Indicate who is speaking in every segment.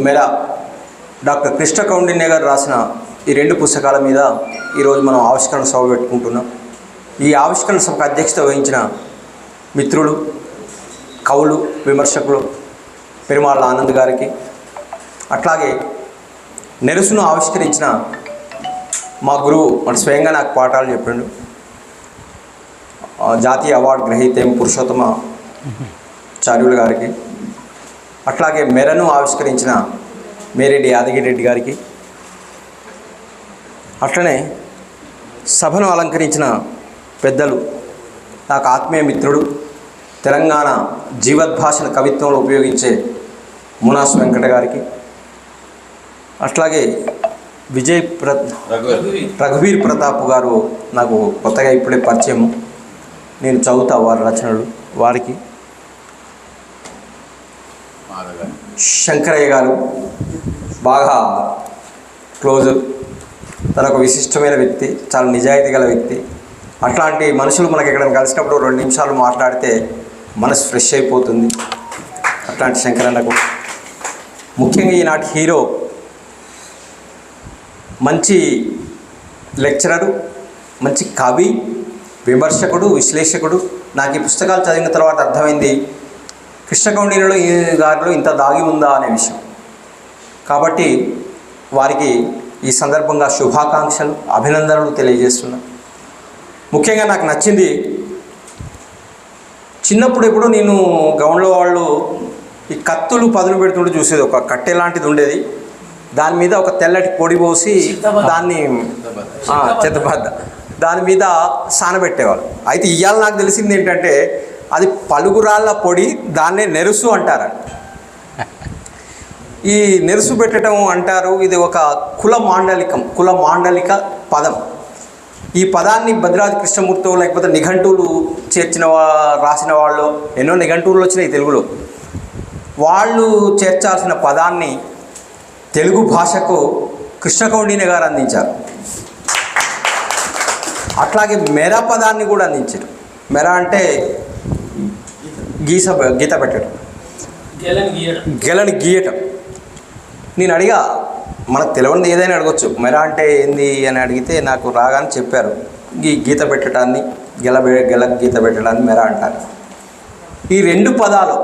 Speaker 1: మెర doctor Krishna Kaundinya గారు రాసిన ఈ 2 పుస్తకాల మీద ఈరోజు మనం ఆవిష్కరణ సభ పెట్టుకుంటున్నాం. ఈ ఆవిష్కరణ సభకు అధ్యక్షత వహించిన మిత్రులు, కవులు, విమర్శకులు పెరుమాళ్ళ ఆనంద్ గారికి, అట్లాగే నెరసును ఆవిష్కరించిన మా గురువు మన స్వయంగా నాకు పాఠాలు చెప్పిండు, జాతీయ అవార్డు గ్రహీత పురుషోత్తమ చార్యులు గారికి, అట్లాగే మెరను ఆవిష్కరించిన మేరెడ్డి యాదగిరెడ్డి గారికి, అట్లనే సభను అలంకరించిన పెద్దలు, నాకు ఆత్మీయ మిత్రుడు, తెలంగాణ జీవద్భాషల కవిత్వంలో ఉపయోగించే మునాస్ వెంకట గారికి, అట్లాగే రఘువీర్ ప్రతాప్ గారు నాకు కొత్తగా ఇప్పుడే పరిచయం, నేను చదువుతా వారి రచనలు, వారికి, శంకరయ్య గారు బాగా క్లోజు, తనకు విశిష్టమైన వ్యక్తి, చాలా నిజాయితీ గల వ్యక్తి. అట్లాంటి మనుషులు మనకి ఎక్కడైనా కలిసినప్పుడు 2 నిమిషాలు మాట్లాడితే మనసు ఫ్రెష్ అయిపోతుంది. అట్లాంటి శంకరన్నకు, ముఖ్యంగా ఈనాటి హీరో, మంచి లెక్చరరు, మంచి కవి, విమర్శకుడు, విశ్లేషకుడు. నాకు ఈ పుస్తకాలు చదివిన తర్వాత అర్థమైంది కృష్ణ కౌండిన్యలో ఈ గారిలో ఇంత దాగి ఉందా అనే విషయం. కాబట్టి వారికి ఈ సందర్భంగా శుభాకాంక్షలు, అభినందనలు తెలియజేస్తున్నా. ముఖ్యంగా నాకు నచ్చింది, చిన్నప్పుడు ఎప్పుడు నేను గ్రౌండ్లో వాళ్ళు ఈ కత్తులు పదులు పెడుతుంటే చూసేది, ఒక కట్టె లాంటిది ఉండేది, దాని మీద ఒక తెల్లటి పొడి పోసి దాన్ని చెత్తబద్ద దాని మీద సానబెట్టేవాళ్ళు. అయితే ఇవాళ నాకు తెలిసింది ఏంటంటే అది పలుగురాళ్ళ పొడి, దాన్నే నెరుసు అంటారండి. ఈ నెరుసు పెట్టడం అంటారు, ఇది ఒక కుల మాండలిక పదం. ఈ పదాన్ని భద్రాద్రి కృష్ణమూర్తి లేకపోతే నిఘంటువులు రాసిన వాళ్ళు, ఎన్నో నిఘంటువులు వచ్చినాయి తెలుగులో, వాళ్ళు చేర్చాల్సిన పదాన్ని తెలుగు భాషకు కృష్ణ కౌండిన్య గారు అందించారు. అట్లాగే మెర పదాన్ని కూడా అందించారు. మెర అంటే గీత పెట్టడం, గెలని గీయటం. నేను అడిగా, మనకు తెలియనిది ఏదైనా అడగచ్చు, మెర అంటే ఏంది అని అడిగితే నాకు రాగానే చెప్పారు, గీత పెట్టడాన్ని, గెల గీత పెట్టడాన్ని మెర అంటారు. ఈ 2 పదాలు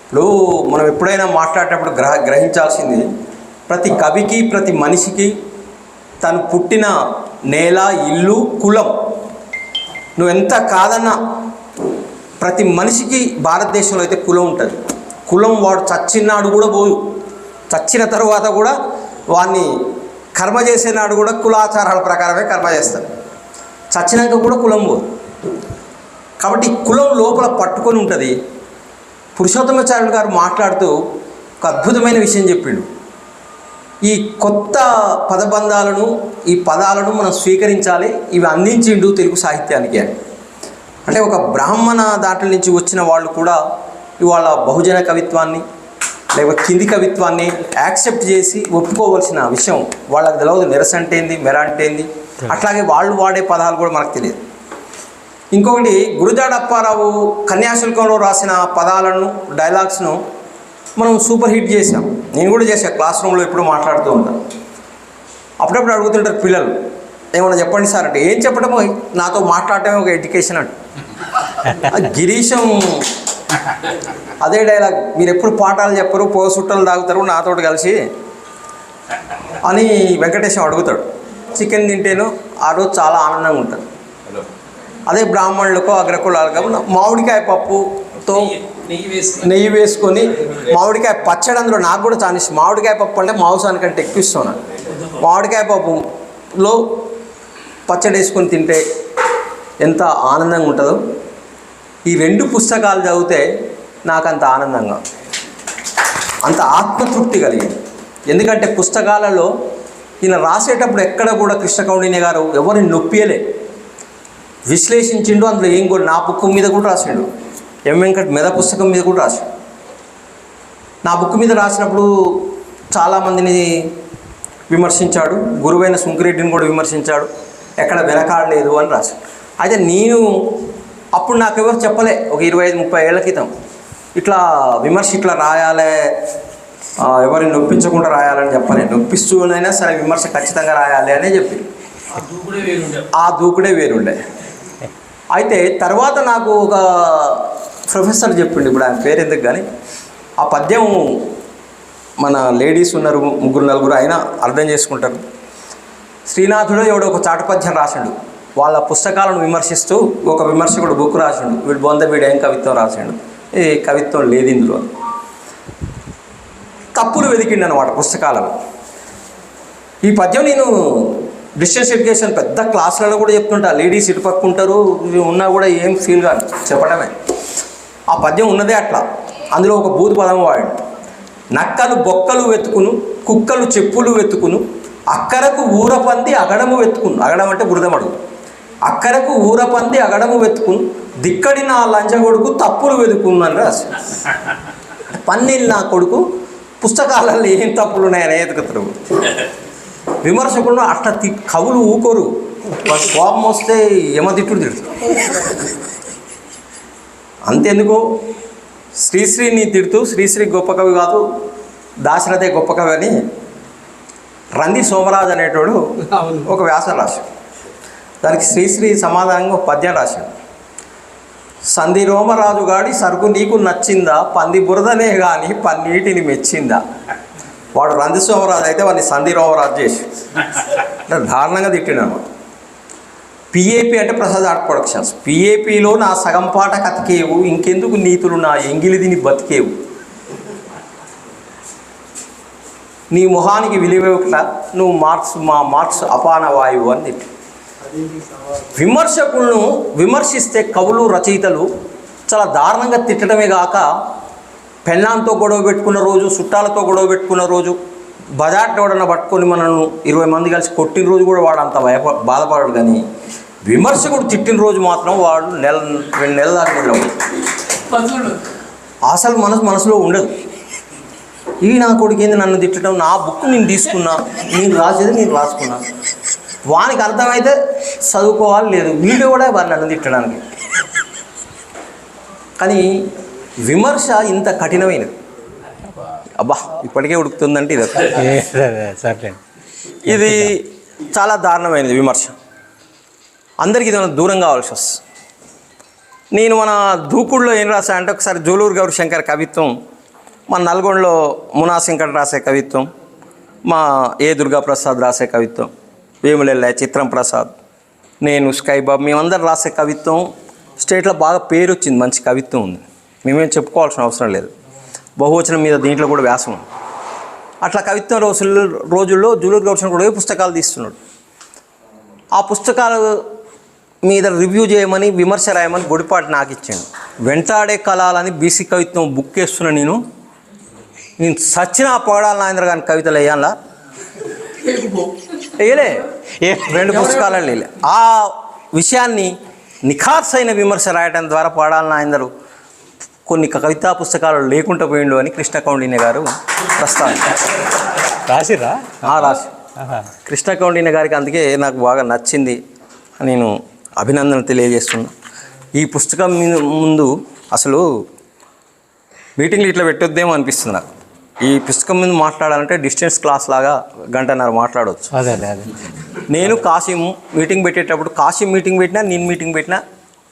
Speaker 1: ఇప్పుడు మనం ఎప్పుడైనా మాట్లాడేటప్పుడు గ్రహించాల్సింది, ప్రతి కవికి, ప్రతి మనిషికి తను పుట్టిన నేల, ఇల్లు, కులం, నువ్వు ఎంత కాదన్నా ప్రతి మనిషికి భారతదేశంలో అయితే కులం ఉంటుంది. కులం వాడు చచ్చినాడు కూడా పోదు, చచ్చిన తర్వాత కూడా వాడిని కర్మ చేసేనాడు కూడా కులాచారాల ప్రకారమే కర్మ చేస్తాడు, చచ్చినాక కూడా కులం పోదు. కాబట్టి కులం లోపల పట్టుకొని ఉంటుంది. పురుషోత్తమాచార్యులు గారు మాట్లాడుతూ ఒక అద్భుతమైన విషయం చెప్పిండు. ఈ కొత్త పదబంధాలను, ఈ పదాలను మనం స్వీకరించాలి, ఇవి అందించిండు తెలుగు సాహిత్యానికి అని. అంటే ఒక బ్రాహ్మణ దాంట్ల నుంచి వచ్చిన వాళ్ళు కూడా ఇవాళ బహుజన కవిత్వాన్ని లేకపోతే కింది కవిత్వాన్ని యాక్సెప్ట్ చేసి ఒప్పుకోవలసిన విషయం. వాళ్ళకి తెలియదు నెరస అంటే ఏంది, మెర అంటే ఏంది. అట్లాగే వాళ్ళు వాడే పదాలు కూడా మనకు తెలియదు. ఇంకొకటి, గురజాడ అప్పారావు కన్యాశుల్కంలో రాసిన పదాలను, డైలాగ్స్ను మనం సూపర్ హిట్ చేసాం. నేను కూడా చేశాను, క్లాస్ రూమ్లో ఎప్పుడు మాట్లాడుతూ ఉంటాను. అప్పుడప్పుడు అడుగుతుంటారు పిల్లలు, ఏమన్నా చెప్పండి సార్ అంటే, ఏం చెప్పడమో, నాతో మాట్లాడటమే ఒక ఎడ్యుకేషన్ అంట. గిరీశం అదే డైలాగ్, మీరు ఎప్పుడు పాఠాలు చెప్పరు, చుట్టలు తాగుతారు నాతో కలిసి అని వెంకటేశం అడుగుతాడు. చికెన్ తింటేను ఆ రోజు చాలా ఆనందంగా ఉంటుంది. అదే బ్రాహ్మణులకో అగ్రకులాలకో మామిడికాయ పప్పుతో నెయ్యి వేసుకొని మామిడికాయ పచ్చడి, అందులో నాకు కూడా చాలా ఇష్టం. మామిడికాయ పప్పు అంటే మాంసానికంటే ఎక్కువ ఇష్టం నాకు. మామిడికాయ పప్పులో పచ్చడి వేసుకొని తింటే ఎంత ఆనందంగా ఉంటుందో. ఈ 2 పుస్తకాలు చదివితే నాకు అంత ఆనందంగా, అంత ఆత్మతృప్తి కలిగింది. ఎందుకంటే పుస్తకాలలో ఈయన రాసేటప్పుడు ఎక్కడ కూడా కృష్ణ కౌండిన్య గారు ఎవరిని నొప్పియలే, విశ్లేషించిండు. అందులో ఏం కూడా, నా బుక్ మీద కూడా రాసిండు, ఎం వెంకట్ మెద పుస్తకం మీద కూడా రాసిండు. నా బుక్ మీద రాసినప్పుడు చాలామందిని విమర్శించాడు, గురువైన సుంకిరెడ్డిని కూడా విమర్శించాడు, ఎక్కడ వెనకాడలేదు అని రాశాడు. అయితే నేను అప్పుడు నాకు ఎవరు చెప్పలే, ఒక 25-30 ఏళ్ల క్రితం ఇట్లా విమర్శ ఇట్లా రాయాలే ఎవరిని నొప్పించకుండా రాయాలని చెప్పలే, నొప్పిస్తూనైనా సరే విమర్శ ఖచ్చితంగా రాయాలి అనే చెప్పి ఆ దూకుడే వేరుండే. అయితే తర్వాత నాకు ఒక ప్రొఫెసర్ చెప్పిండు, ఇప్పుడు ఆయన పేరు ఎందుకు కానీ, ఆ పద్యం మన లేడీస్ ఉన్నారు 3-4 అయినా అర్థం చేసుకుంటారు. శ్రీనాథుడు ఎవడో ఒక చాటుపద్యం రాసిండు, వాళ్ళ పుస్తకాలను విమర్శిస్తూ ఒక విమర్శకుడు బుక్ రాసిండు, వీడు బొంద వీడు ఏం కవిత్వం రాసిండు, ఈ కవిత్వం లేదు ఇందులో, తప్పులు వెతికిండు అనమాట పుస్తకాలను. ఈ పద్యం నేను డిస్టెన్స్ ఎడ్యుకేషన్ పెద్ద క్లాసులలో కూడా చెప్తుంటా, లేడీస్ ఇటుపక్క ఉంటారు ఉన్నా కూడా ఏం ఫీల్ కాదు చెప్పడమే. ఆ పద్యం ఉన్నదే అట్లా. అందులో ఒక బూతు పదం వాడు, నక్కలు బొక్కలు వెతుకును, కుక్కలు చెప్పులు వెతుకును, అక్కరకు ఊరపంది అగడము వెతుకును, అగడం అంటే బురదమడుగు, అక్కరకు ఊరపంది అగడము వెతుకును, దిక్కడి నా లంచ కొడుకు తప్పులు వెతుకును అని రాసి. పన్నీళ్ళు నా కొడుకు పుస్తకాలలో ఏం తప్పులు ఉన్నాయని ఎతుకుతారు. విమర్శకులను అట్లా కవులు ఊకోరు, కోపం వస్తే యమతిట్టుడు తిడుతారు. అంతెందుకు శ్రీశ్రీని తిడుతూ, శ్రీశ్రీ గొప్ప కవి కాదు దాశరథే గొప్ప కవి అని రంది సోమరాజు అనేటోడు ఒక వ్యాసం రాశాడు. దానికి శ్రీశ్రీ సమాధానంగా ఒక పద్యం రాశాడు. సంధి రోమరాజు గాడి సరుకు నీకు నచ్చిందా, పంది బురదనే కానీ పన్నీటిని మెచ్చిందా. వాడు రంది సోమరాజు అయితే వాడిని సంధి రోమరాజు చేసి దారుణంగా తిట్టిండు అనమాట. పిఏపి అంటే ప్రసాద్ ఆర్ట్ ప్రొడక్షన్స్. పిఏపిలో నా సగం పాట కతికేవు, ఇంకెందుకు నీతులు నా ఎంగిలిదిని బతికేవు, నీ మొహానికి విలువట్లా నువ్వు మా మార్క్స్ అపాన వాయువు అని తిట్టి. విమర్శకులను విమర్శిస్తే కవులు రచయితలు చాలా దారుణంగా తిట్టడమే కాక, పెళ్ళాంతో గొడవ పెట్టుకున్న రోజు, చుట్టాలతో గొడవ పెట్టుకున్న రోజు, బజార్ ఎవడన్నా పట్టుకొని మనల్ని 20 మంది కలిసి కొట్టిన రోజు కూడా వాడు అంత బాధపడడు. కానీ విమర్శకుడు తిట్టిన రోజు మాత్రం వాడు 1-2 నెలల దాకా నిద్రపోడు. అసలు మనసులో ఉండదు. ఈ నా కొడుకు ఏంది నన్ను తిట్టడం, నా బుక్ నేను తీసుకున్నా, నేను రాసేది నేను రాసుకున్నా, వానికి అర్థమైతే చదువుకోవాలి, లేదు వీడియో కూడా వాడు నన్ను తిట్టడానికి. కానీ విమర్శ ఇంత కఠినమైనది. అబ్బా ఇప్పటికే ఉడుకుతుందంటే ఇది చాలా దారుణమైనది. విమర్శ అందరికీ ఇది దూరం కావాల్సి వస్తుంది. నేను మన దూకుడులో ఏం రాసా అంటే, ఒకసారి జోలూరు గౌరీశంకర్ కవిత్వం, మన నల్గొండలో మునాశంకర్ రాసే కవిత్వం, మా ఏ దుర్గాప్రసాద్ రాసే కవిత్వం, వేములెల్ల చిత్రం ప్రసాద్, నేను స్కైబాబ్, మేమందరం రాసే కవిత్వం స్టేట్లో బాగా పేరు వచ్చింది, మంచి కవిత్వం ఉంది, మేమేం చెప్పుకోవాల్సిన అవసరం లేదు. బహువచనం మీద దీంట్లో కూడా వ్యాసం ఉంది. అట్లా కవిత్వం రోజుల్లో జూలూరు గౌరీశంకర్ కూడా పుస్తకాలు తీస్తున్నాడు. ఆ పుస్తకాల మీద రివ్యూ చేయమని, విమర్శ రాయమని గుడిపాటి నాకు ఇచ్చాను. వెంటాడే కళాలని బీసీ కవిత్వం బుక్ వేస్తున్నా. నేను సచిన పొగడాల నాగేంద్ర గారి కవితలు వేయాలా వేయలే, 2 పుస్తకాలను వేయలే. ఆ విషయాన్ని నిఖార్సైన విమర్శ రాయడం ద్వారా పొగడాల నాగేంద్ర కొన్ని కవితా పుస్తకాలు లేకుండా పోయిండు అని కృష్ణ కౌండిన్య గారు ప్రస్తావించారు.
Speaker 2: రాసిరా
Speaker 1: రాసి కృష్ణ కౌండిన్య గారికి అందుకే నాకు బాగా నచ్చింది, నేను అభినందన తెలియజేస్తున్నా. ఈ పుస్తకం ముందు అసలు మీటింగ్లు ఇట్లా పెట్టొద్దేమో అనిపిస్తుంది నాకు. ఈ పుస్తకం మీద మాట్లాడాలంటే డిస్టెన్స్ క్లాస్ లాగా 1.5 గంట మాట్లాడవచ్చు.
Speaker 2: అదే
Speaker 1: నేను కాసిం మీటింగ్ పెట్టేటప్పుడు, కాసిం మీటింగ్ పెట్టినా, నేను మీటింగ్ పెట్టినా,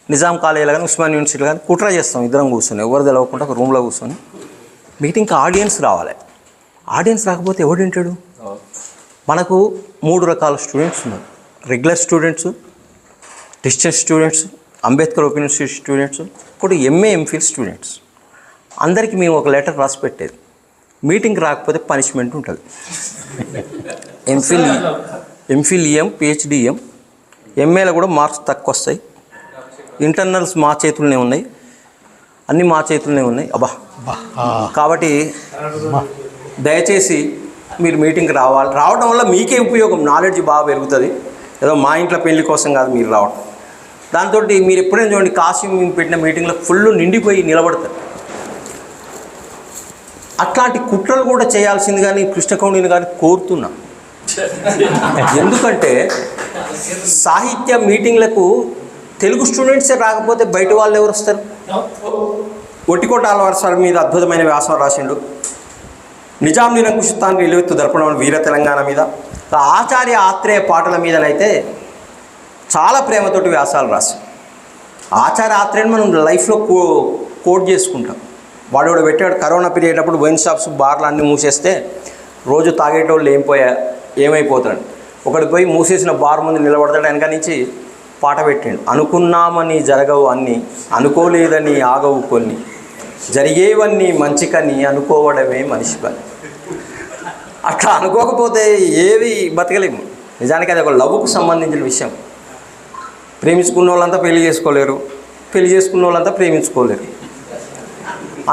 Speaker 1: నిజాం కాలేజీలో కానీ ఉస్మాన్ యూనివర్సిటీలో కానీ కుట్ర చేస్తాం ఇద్దరం కూర్చొని, ఎవరు తెలవకుండా ఒక రూమ్లో కూర్చొని. మీటింగ్కి ఆడియన్స్ రావాలి. ఆడియన్స్ రాకపోతే ఎవడు వింటాడు? మనకు 3 రకాల స్టూడెంట్స్ ఉన్నారు. Regular students, distance students, Ambedkar open university students, ఇప్పుడు ఎంఏ ఎంఫిల్ స్టూడెంట్స్. అందరికీ మేము ఒక లెటర్ రాసి పెట్టేది, మీటింగ్కి రాకపోతే పనిష్మెంట్ ఉంటుంది. ఎంఫిల్ EM, PhD EM, ఎంఏలో కూడా మార్క్స్ తక్కువ వస్తాయి. ఇంటర్నల్స్ మా చేతుల్లోనే ఉన్నాయి, అన్నీ మా చేతుల్లోనే ఉన్నాయి. అబ్బా కాబట్టి దయచేసి మీరు మీటింగ్కి రావాలి. రావడం వల్ల మీకే ఉపయోగం, నాలెడ్జ్ బాగా పెరుగుతుంది. ఏదో మా ఇంట్లో పెళ్లి కోసం కాదు మీరు రావడం. దాంతో మీరు ఎప్పుడైనా చూడండి, కాసిం పెట్టిన మీటింగ్లో ఫుల్ నిండిపోయి నిలబడతారు. అట్లాంటి కుట్రలు కూడా చేయాల్సింది కానీ కృష్ణ కౌండిన్య గారిని కోరుతున్నా. ఎందుకంటే సాహిత్య మీటింగ్లకు తెలుగు స్టూడెంట్సే రాకపోతే బయట వాళ్ళు ఎవరు వస్తారు? ఒట్టికోట ఆళ్వార్ సార్ మీద అద్భుతమైన వ్యాసం రాసిండు. నిజాం నిరంకుశత్వానికి నిలువెత్తు దర్పణం వీర తెలంగాణ మీద, ఆచార్య ఆత్రేయ పాటల మీదనైతే చాలా ప్రేమతోటి వ్యాసాలు రాసి, ఆచార్య ఆత్రేయని మనం లైఫ్లో కోట్ చేసుకుంటాం. వాడు కూడా పెట్టాడు, కరోనా పీరియడ్ అప్పుడు వైన్ షాప్స్ బార్లు అన్నీ మూసేస్తే రోజు తాగేటోళ్ళు ఏమైపోతాడు, ఒకటి పోయి మూసేసిన బార్ ముందు నిలబడతాడు, వెనక నుంచి పాట పెట్టాడు. అనుకున్నామని జరగవు అన్నీ, అనుకోలేదని ఆగవు కొన్ని, జరిగేవన్నీ మంచికని అనుకోవడమే మనిషి పని. అట్లా అనుకోకపోతే ఏవి బతకలేము. నిజానికి అది ఒక లవ్కు సంబంధించిన విషయం. ప్రేమించుకున్న వాళ్ళంతా పెళ్లి చేసుకోలేరు, పెళ్లి చేసుకున్న వాళ్ళంతా ప్రేమించుకోలేరు.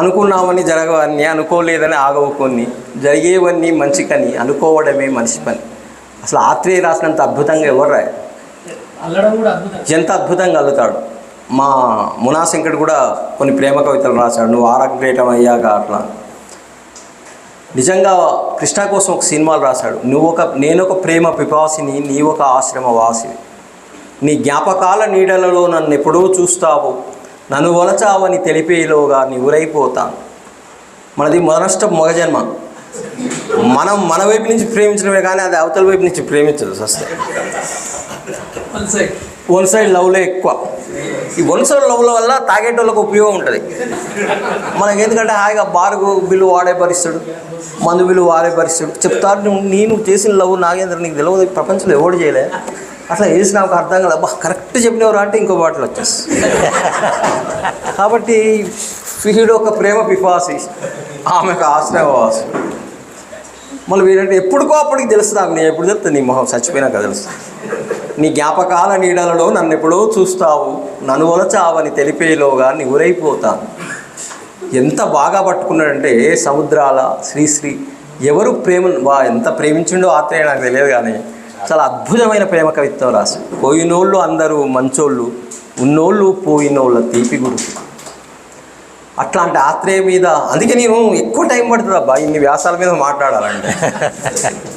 Speaker 1: అనుకున్నామని జరగవన్నీ, అనుకోలేదని ఆగవు కొన్ని, జరిగేవన్నీ మంచికని అనుకోవడమే మనిషి పని. అసలు ఆత్రేయ రాసినంత అద్భుతంగా ఎవరు రాయ, ఎంత అద్భుతంగా అల్లుతాడు. మా మునాశంకర్ కూడా కొన్ని ప్రేమ కవితలు రాశాడు, నువ్వు ఆరోగ్యటం అయ్యాక అట్లా. నిజంగా కృష్ణ కోసం ఒక సినిమాలు రాశాడు. నేనొక ప్రేమ పిపాసిని, నీ ఒక ఆశ్రమ వాసిని, నీ జ్ఞాపకాల నీడలలో నన్ను ఎప్పుడూ చూస్తావు, నన్ను వలచావని తెలిపేలోగా నివురైపోతాను. మనది మొదనష్టం మగజన్మ. మనం మన వైపు నుంచి ప్రేమించడమే కానీ అది అవతల వైపు నుంచి ప్రేమించదు. వస్తే వన్ సైడ్ లవ్లో ఎక్కువ. ఈ వన్ సైడ్ లవ్ల వల్ల తాగేటోళ్ళకు ఉపయోగం ఉంటుంది. మనకి ఎందుకంటే హాయిగా బారుగు బిల్లు వాడే పరిస్థితుడు, మందు బిల్లు వాడే పరిస్థితుడు చెప్తారు. నేను చేసిన లవ్ నాగేంద్ర నీకు తెలియదు, ప్రపంచంలో ఎవడు చేయలే, అట్లా వేసి నాకు అర్థం కాదు, అబ్బా కరెక్ట్ చెప్పినవారు అంటే ఇంకో బాటలు వచ్చేస్తుంది. కాబట్టి వీడు ఒక ప్రేమ పిపాసి, ఆమెకు ఆశ్రయవాసి. మళ్ళీ వీడంటే ఎప్పుడుకో అప్పటికి తెలుస్తుంది నాకు, నేను ఎప్పుడు చెప్తాను నీ మొహం చచ్చిపోయినాక తెలుస్తుంది. నీ జ్ఞాపకాల నీడలలో నన్ను ఎప్పుడో చూస్తావు, నన్ను వలచావని తెలిపేలోగా నివురైపోతాను. ఎంత బాగా పట్టుకున్నాడంటే సముద్రాల శ్రీశ్రీ ఎవరు ఎంత ప్రేమించిండో ఆత్రేయ నాకు తెలియదు, కానీ చాలా అద్భుతమైన ప్రేమ కవిత్వం రాసి, పోయినోళ్ళు అందరూ మంచోళ్ళు, ఉన్నోళ్ళు పోయినోళ్ళ తీపి గురుతు. అట్లాంటి ఆత్రేయ మీద అందుకే నేను ఎక్కువ టైం పడుతుంది అబ్బా ఇన్ని వ్యాసాల మీద మాట్లాడాలంటే.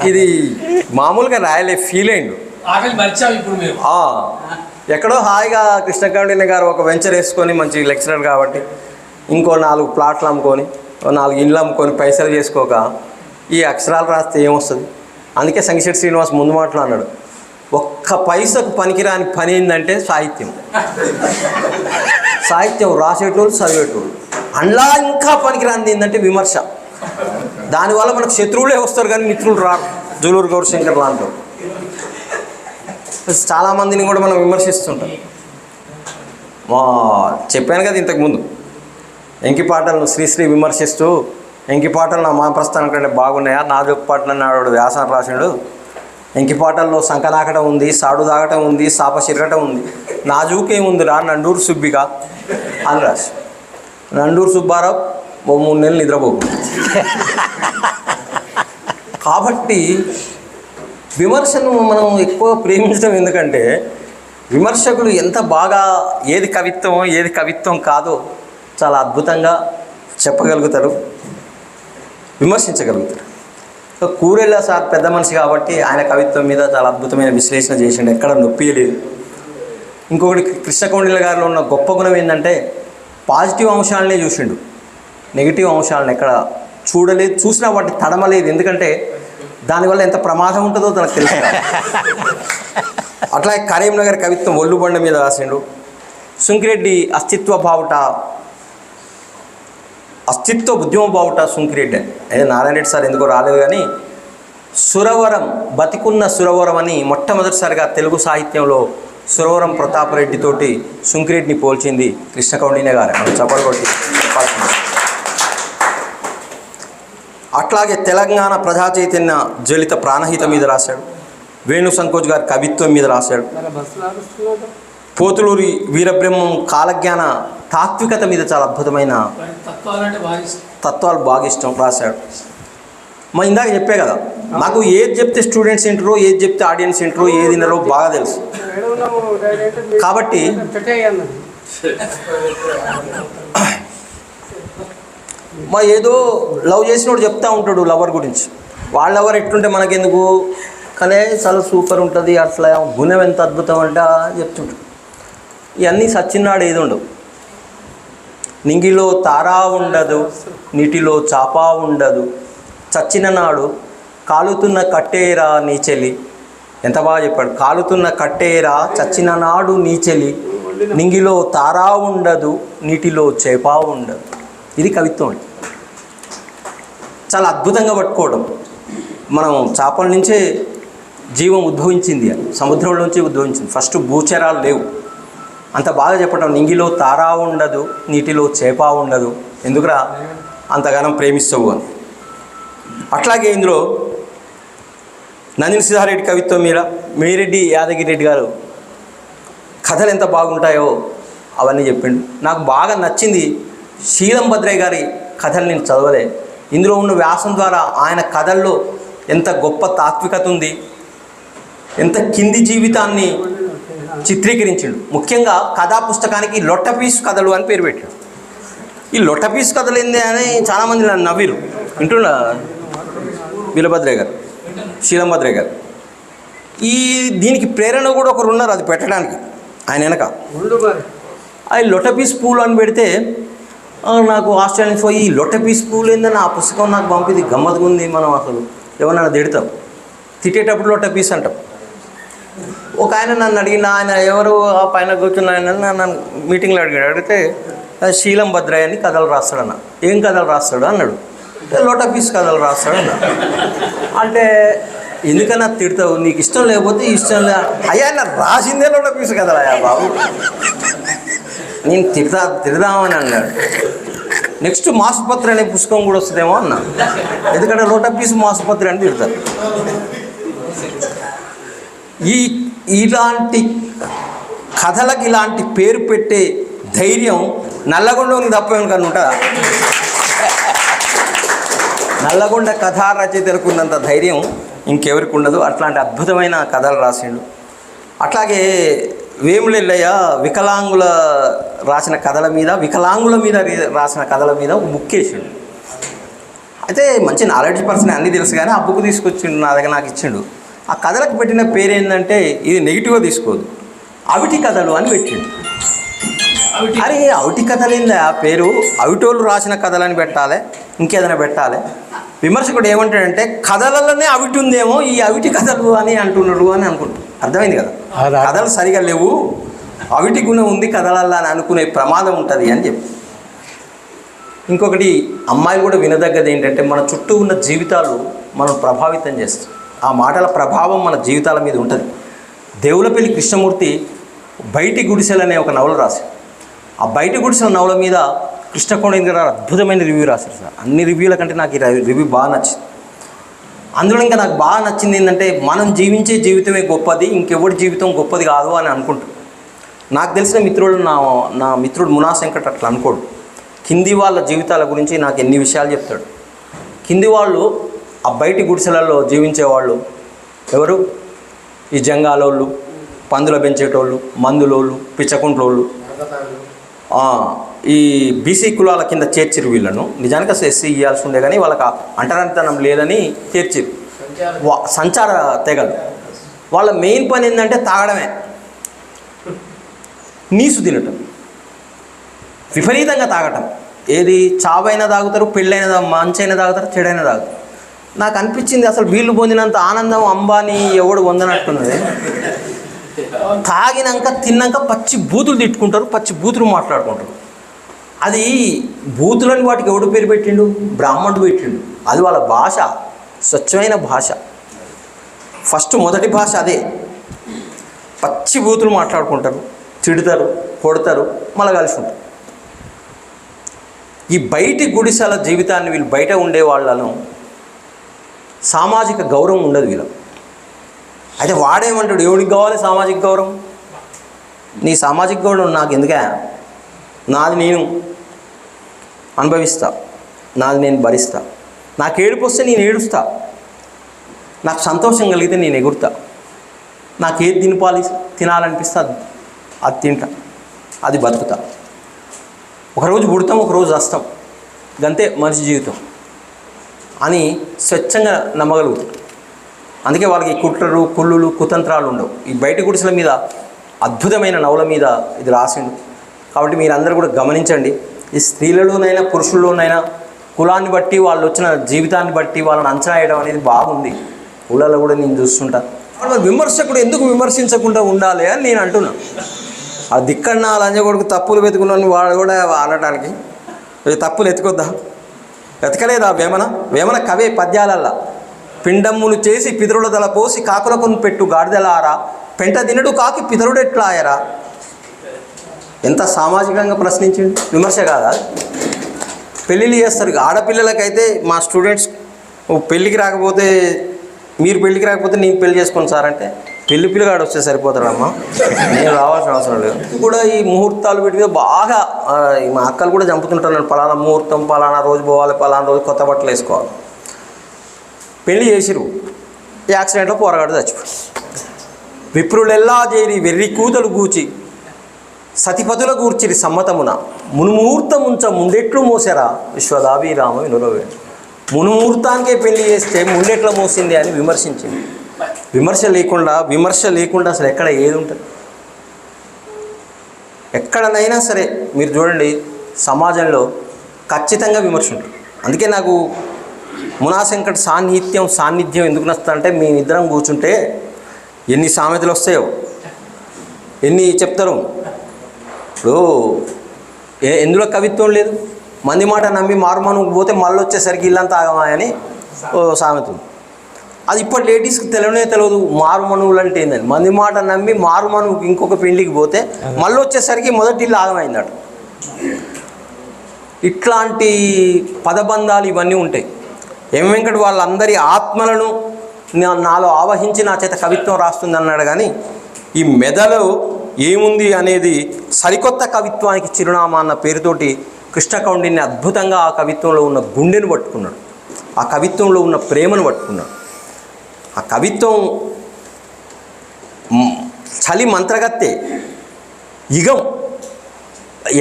Speaker 1: ఇది మామూలుగా రాయలే, ఫీల్ అయిండు. ఎక్కడో హాయిగా కృష్ణకాండిన గారు ఒక వెంచర్ వేసుకొని మంచి లెక్చరర్ కాబట్టి ఇంకో 4 ప్లాట్లు అమ్ముకొని 4 ఇండ్లు అమ్ముకొని పైసలు చేసుకోక ఈ అక్షరాలు రాస్తే ఏమొస్తుంది. అందుకే సంగిశెట్టి శ్రీనివాస్ ముందు మాటలు అన్నాడు, ఒక్క పైసకు పనికిరాని పని ఏంటంటే సాహిత్యం. సాహిత్యం రాసేటోళ్ళు చదివేటోళ్ళు. అందులో ఇంకా పనికిరానిది ఏంటంటే విమర్శ. దానివల్ల మనకు శత్రువులే వస్తారు కానీ మిత్రులు రారు. జూలూరు గౌరశంకర్ లాంటి చాలామందిని కూడా మనం విమర్శిస్తుంటాం. చెప్పాను కదా ఇంతకుముందు, ఎంకి పాటలను శ్రీశ్రీ విమర్శిస్తూ ఎంకి పాటలు నా మహాప్రస్థానం కంటే బాగున్నాయా, నాజొక్క పాటలు అన్నాడు వ్యాసం రాశాడు. ఎంకి పాటల్లో సంకనాకటం ఉంది, సాడు దాగటం ఉంది, సాప చిరగటం ఉంది, నాజూకేముందిరా నండూరు సుబ్బిగా అని రాసి. నండూరు సుబ్బారావు 3 నెలలు నిద్రపోకు. కాబట్టి విమర్శను మనం ఎక్కువ ప్రేమించడం ఎందుకంటే విమర్శకులు ఎంత బాగా ఏది కవిత్వమో ఏది కవిత్వం కాదో చాలా అద్భుతంగా చెప్పగలుగుతారు, విమర్శించగలుగుతారు. కూరెళ్ళ సార్ పెద్ద మనిషి కాబట్టి ఆయన కవిత్వం మీద చాలా అద్భుతమైన విశ్లేషణ చేసిండు, ఎక్కడ నొప్పియలేదు. ఇంకొకటి కృష్ణకౌండిల్య గారిలో ఉన్న గొప్ప గుణం ఏంటంటే పాజిటివ్ అంశాలనే చూసిండు, నెగిటివ్ అంశాలను ఎక్కడ చూడలేదు, చూసినా వాటిని తడమలేదు. ఎందుకంటే దానివల్ల ఎంత ప్రమాదం ఉంటుందో తనకు తెలుసు. అట్లాగే కరీంనగర్ కవిత్వం ఒళ్ళుబండ మీద రాసిండు. సుంకిరెడ్డి అస్తిత్వ ఉద్యమ బావుట సుంకిరెడ్డి. అదే నారాయణ రెడ్డి సార్ ఎందుకో రాలేదు, కానీ సురవరం బతికున్న సురవరం అని మొట్టమొదటిసారిగా తెలుగు సాహిత్యంలో సురవరం ప్రతాపరెడ్డితోటి సుంకిరెడ్డిని పోల్చింది కృష్ణకౌండిన్య గారు. మనం చప్పట్లు కొట్టి చెప్పాల్సింది. అట్లాగే తెలంగాణ ప్రజా చైతన్య జ్వలిత ప్రాణహిత మీద రాశాడు. వేణు సంకోచ్ గారి కవిత్వం మీద రాశాడు. పోతులూరి వీరబ్రహ్మం కాలజ్ఞాన తాత్వికత మీద చాలా అద్భుతమైన తత్వాలు బాగా ఇష్టం రాశాడు. మా ఇందాక చెప్పే కదా, నాకు ఏది చెప్తే స్టూడెంట్స్ వింటారో, ఏది చెప్తే ఆడియన్స్ వింటారో, ఏది వినరో బాగా తెలుసు. కాబట్టి మా ఏదో లవ్ చేసినోడు చెప్తూ ఉంటాడు లవర్ గురించి, వాళ్ళ లవర్ ఎట్లుంటే మనకెందుకు, కానీ చాలా సూపర్ ఉంటుంది, అట్లా గుణం ఎంత అద్భుతం అంటే చెప్తుంటాడు. ఇవన్నీ సచ్చినాడు ఏది ఉండవు. నింగిలో తారా ఉండదు, నీటిలో చాపా ఉండదు, చచ్చిన నాడు కాలుతున్న కట్టేరా నీ చెల్లి. ఎంత బాగా చెప్పాడు. కాలుతున్న కట్టేరా చచ్చిన నాడు నీ చెల్లి, నింగిలో తారా ఉండదు నీటిలో చేపా ఉండదు. ఇది కవిత్వం అండి. చాలా అద్భుతంగా పట్టుకోవడం. మనం చేపల నుంచే జీవం ఉద్భవించింది, సముద్రంలోంచి ఉద్భవించింది. ఫస్ట్ భూచరాలు లేవు. అంత బాగా చెప్పడం. నింగిలో తారా ఉండదు నీటిలో చేప ఉండదు, ఎందుకురా అంతగానం ప్రేమిస్తావు అని. అట్లాగే ఇందులో నందిని సిద్ధారెడ్డి కవిత్వం మీద మేరెడ్డి యాదగిరి రెడ్డి గారు కథలు ఎంత బాగుంటాయో అవన్నీ చెప్పిండు. నాకు బాగా నచ్చింది శీలం భద్రయ్య గారి కథలు నేను చదవలే. ఇందులో ఉన్న వ్యాసం ద్వారా ఆయన కథల్లో ఎంత గొప్ప తాత్వికత ఉంది, ఎంత కింది జీవితాన్ని చిత్రీకరించిండు. ముఖ్యంగా కథా పుస్తకానికి లొట్టపీసు కథలు అని పేరు పెట్టాడు. ఈ లొట్టపీసు కథలు ఏంది అని చాలామంది నన్ను నవ్విరు. వింటున్నా వీరభద్రయ్య గారు, శీలంభద్రయ్య గారు. దీనికి ప్రేరణ కూడా ఒకరు ఉన్నారు అది పెట్టడానికి. ఆయన వెనక అవి లొట్టపీస్ పూలు అని పెడితే నాకు ఆస్ట్రేలియా పోయి ఈ లొట్టపీస్ పూలు ఏందని ఆ పుస్తకం నాకు పంపింది. గమ్మత్తుగా ఉంది. మనం అసలు ఏమన్నా తిడతాం, తిట్టేటప్పుడు లొట్టపీస్ అంటాం. ఒక ఆయన నన్ను అడిగిన, ఆయన ఎవరు ఆ పైన కూర్చున్న ఆయన నన్ను మీటింగ్లో అడిగితే శీలం భద్రయ్య అని కథలు రాస్తాడన్న. ఏం కథలు రాస్తాడు అన్నాడు. లొట్టపీస్ కథలు రాస్తాడు అన్న. అంటే ఎందుకన్నా తిడతావు, నీకు ఇష్టం లేకపోతే ఇష్టం లే. అయ్యా నాకు రాసిందే లొట్టపీస్ కథలు అయ్యా బాబు, నేను తిడదామని అన్నాడు. నెక్స్ట్ మాసుపత్రి అనే పుస్తకం కూడా వస్తుందేమో అన్నా. ఎందుకంటే లొట్టపీస్ మాసుపత్రి అని తిడతారు. ఇలాంటి కథలకు ఇలాంటి పేరు పెట్టే ధైర్యం నల్లగొండకి తప్ప కన్నా ఉంటుందా? నల్లగొండ కథా రచయితలకు ఉన్నంత ధైర్యం ఇంకెవరికి ఉండదు. అట్లాంటి అద్భుతమైన కథలు రాసిండు. అట్లాగే వేములెల్లయ్య వికలాంగుల రాసిన కథల మీద, వికలాంగుల మీద రాసిన కథల మీద ఒక బుక్ వేసిండు. అయితే మంచి నాలెడ్జ్ పర్సన్, అన్నీ తెలుసు, కానీ ఆ బుక్ తీసుకొచ్చిండు నా దగ్గర, నాకు ఇచ్చిండు. ఆ కథలకు పెట్టిన పేరు ఏంటంటే, ఇది నెగిటివ్గా తీసుకోదు, అవిటి కథలు అని పెట్టిండు. అరే అవిటి కథలు ఏందా ఆ పేరు? అవిటోళ్ళు రాసిన కథలని పెట్టాలి, ఇంకేదైనా పెట్టాలి. విమర్శకుడు ఏమంటాడంటే కథలలోనే అవిటి ఉందేమో, ఈ అవిటి కథలు అని అంటున్నాడు అని అనుకుంటాడు. అర్థమైంది కదా, కథలు సరిగా లేవు, అవిటి గుణం ఉంది కథలల్లా అని అనుకునే ప్రమాదం ఉంటుంది అని చెప్పి. ఇంకొకటి అమ్మాయిలు కూడా వినదగ్గది ఏంటంటే, మన చుట్టూ ఉన్న జీవితాలు మనం ప్రభావితం చేస్తాం. ఆ మాటల ప్రభావం మన జీవితాల మీద ఉంటుంది. దేవులపల్లి కృష్ణమూర్తి బయటి గుడిసెలు అనే ఒక నవల రాశారు. ఆ బయటి గుడిసెల నవల మీద కృష్ణకోణేంద్ర గారు అద్భుతమైన రివ్యూ రాశారు సార్. అన్ని రివ్యూల కంటే నాకు ఈ రివ్యూ బాగా నచ్చింది. అందులో ఇంకా నాకు బాగా నచ్చింది ఏంటంటే, మనం జీవించే జీవితమే గొప్పది, ఇంకెవరి జీవితం గొప్పది కాదు అని అనుకుంటాం. నాకు తెలిసిన మిత్రుడు, నా మిత్రుడు మునాస్ వెంకట్ అట్లా అనుకోడు. కింది వాళ్ళ జీవితాల గురించి నాకు ఎన్ని విషయాలు చెప్తాడు. కింది వాళ్ళు ఆ బయటి గుడిసెలలో జీవించేవాళ్ళు ఎవరు? ఈ జంగాలోళ్ళు, పందుల పెంచేటోళ్ళు, మందులోళ్ళు, పిచ్చకుంట్లోళ్ళు, ఈ బీసీ కులాల కింద చేర్చిరు వీళ్ళను. నిజానికి అసలు ఎస్సీ ఇవ్వాల్సి ఉండే, కానీ వాళ్ళకి అంటరానితనం లేదని చేర్చిరు. సంచార తెగలు. వాళ్ళ మెయిన్ పని ఏంటంటే తాగడమే, నీసు తినటం, విపరీతంగా తాగటం. ఏది చావైనా తాగుతారు, పెళ్ళైనా మంచైనా తాగుతారు, చెడైనా తాగుతారు. నాకు అనిపించింది అసలు వీళ్ళు పొందినంత ఆనందం అంబానీ ఎవడు పొందనట్టున్నది. తాగినాక తిన్నాక పచ్చి బూతులు తిట్టుకుంటారు, పచ్చి బూతులు మాట్లాడుకుంటారు. అది బూతులని వాటికి ఎవడు పేరు పెట్టిండు? బ్రాహ్మణుడు పెట్టిండు. అది వాళ్ళ భాష, స్వచ్ఛమైన భాష. ఫస్ట్ మొదటి భాష అదే. పచ్చి బూతులు మాట్లాడుకుంటారు, తిడతారు, కొడతారు, మళ్ళీ కలిసి ఉంటారు. ఈ బయటి గుడిసెల జీవితాన్ని వీళ్ళు బయట ఉండే వాళ్ళను సామాజిక గౌరవం ఉండదు వీళ్ళకు. అయితే వాడేమంటాడు, ఎవడికి కావాలి సామాజిక గౌరవం? నీ సామాజిక గౌరవం నాకు ఎందుకే? నాది నేను అనుభవిస్తా, నాది నేను భరిస్తా. నాకు ఏడుపు వస్తే నేను ఏడుస్తా, నాకు సంతోషం కలిగితే నేను ఎగురుతా, నాకు ఏది తినాలనిపిస్తే అది తింటా, అది బతుకుతా. ఒకరోజు పుడతాం, ఒకరోజు వస్తాం, గంతే మనిషి జీవితం అని స్వచ్ఛంగా నమ్మగలుగుతారు. అందుకే వాళ్ళకి కుట్రలు, కుళ్ళులు, కుతంత్రాలు ఉండవు. ఈ బయట గుడిసెల మీద అద్భుతమైన నవల మీద ఇది రాసిండు. కాబట్టి మీరందరూ కూడా గమనించండి. ఈ స్త్రీలలోనైనా పురుషుల్లోనైనా కులాన్ని బట్టి వాళ్ళు వచ్చిన జీవితాన్ని బట్టి వాళ్ళని అంచనా వేయడం అనేది బాగుంది. ఊళ్ళలో కూడా నేను చూస్తుంటా. విమర్శకుడు ఎందుకు విమర్శించకుండా ఉండాలి అని నేను అంటున్నా. ఆ దిక్కన్న లంజగొడుకు తప్పులు వెతుకున్నాను వాడు కూడా అనడానికి తప్పులు ఎత్తుకొద్దా? వెతకలేదా వేమన కవే పద్యాలల్లా పిండమ్ములు చేసి పితరుల దళ పోసి కాకులకు పెట్టు గాడిదలారా పెంట దినడు కాకి పితరుడెట్లాయరా. ఎంత సామాజికంగా ప్రశ్నించింది. విమర్శ కాదా? పెళ్ళిళ్ళు చేస్తారు ఆడపిల్లలకైతే. మా స్టూడెంట్స్ పెళ్ళికి రాకపోతే మీరు పెళ్ళికి రాకపోతే నేను పెళ్లి చేసుకోను సార్ అంటే పెళ్లి పిల్లగాడు వస్తే సరిపోతాడమ్మా, నేను రావాల్సిన అవసరం లేదు. కూడా ఈ ముహూర్తాలు పెట్టి బాగా మా అక్కలు కూడా చంపుతుంటాను. పలానా ముహూర్తం, పలానా రోజు పోవాలి, పలానా రోజు కొత్త బట్టలు వేసుకోవాలి. పెళ్లి చేసిరు, యాక్సిడెంట్లో పోరగాడు చచ్చిపోయి. విప్రులెల్లా చేరి వెర్రి కూతలు గూచి సతిపతుల గూర్చిరి సమ్మతమున మునుముహూర్తం ఉంచ ముందెట్లు మోసారా విశ్వదాభిరామ వినురవే. మునుముహూర్తానికే పెళ్లి చేస్తే ముందెట్లా మోసింది అని విమర్శించింది. విమర్శ లేకుండా అసలు ఎక్కడ ఏది ఉంటుంది? ఎక్కడనైనా సరే మీరు చూడండి, సమాజంలో ఖచ్చితంగా విమర్శ ఉంటుంది. అందుకే నాకు మునాశంకట సాన్నిధ్యం ఎందుకు నచ్చుతా అంటే, మేమిద్దరం కూర్చుంటే ఎన్ని సామెతలు వస్తాయో, ఎన్ని చెప్తారు. ఇప్పుడు ఎందులో కవిత్వం లేదు. మంది మాట నమ్మి మారుమనుకు పోతే మళ్ళీ వచ్చేసరికి ఇల్లంతా ఆగమాయని ఓ సామెత ఉంది. అది ఇప్పటి లేడీస్కి తెలియదు మారుమనువులు అంటే ఏందని. మంది మాట నమ్మి మారుమనువుకి ఇంకొక పెళ్ళికి పోతే మళ్ళీ వచ్చేసరికి మొదటి ఇల్లు ఆగమైందట. ఇట్లాంటి పదబంధాలు ఇవన్నీ ఉంటాయి. ఎం వెంకట వాళ్ళందరి ఆత్మలను నాలో ఆవహించి నా చేత కవిత్వం రాస్తుంది అన్నాడు. కానీ ఈ మెదలో ఏముంది అనేది సరికొత్త కవిత్వానికి చిరునామా అన్న పేరుతోటి కృష్ణకౌండిన్య అద్భుతంగా ఆ కవిత్వంలో ఉన్న గుండెను పట్టుకున్నాడు, ఆ కవిత్వంలో ఉన్న ప్రేమను పట్టుకున్నాడు. ఆ కవిత్వం చలి మంత్రగత్తే.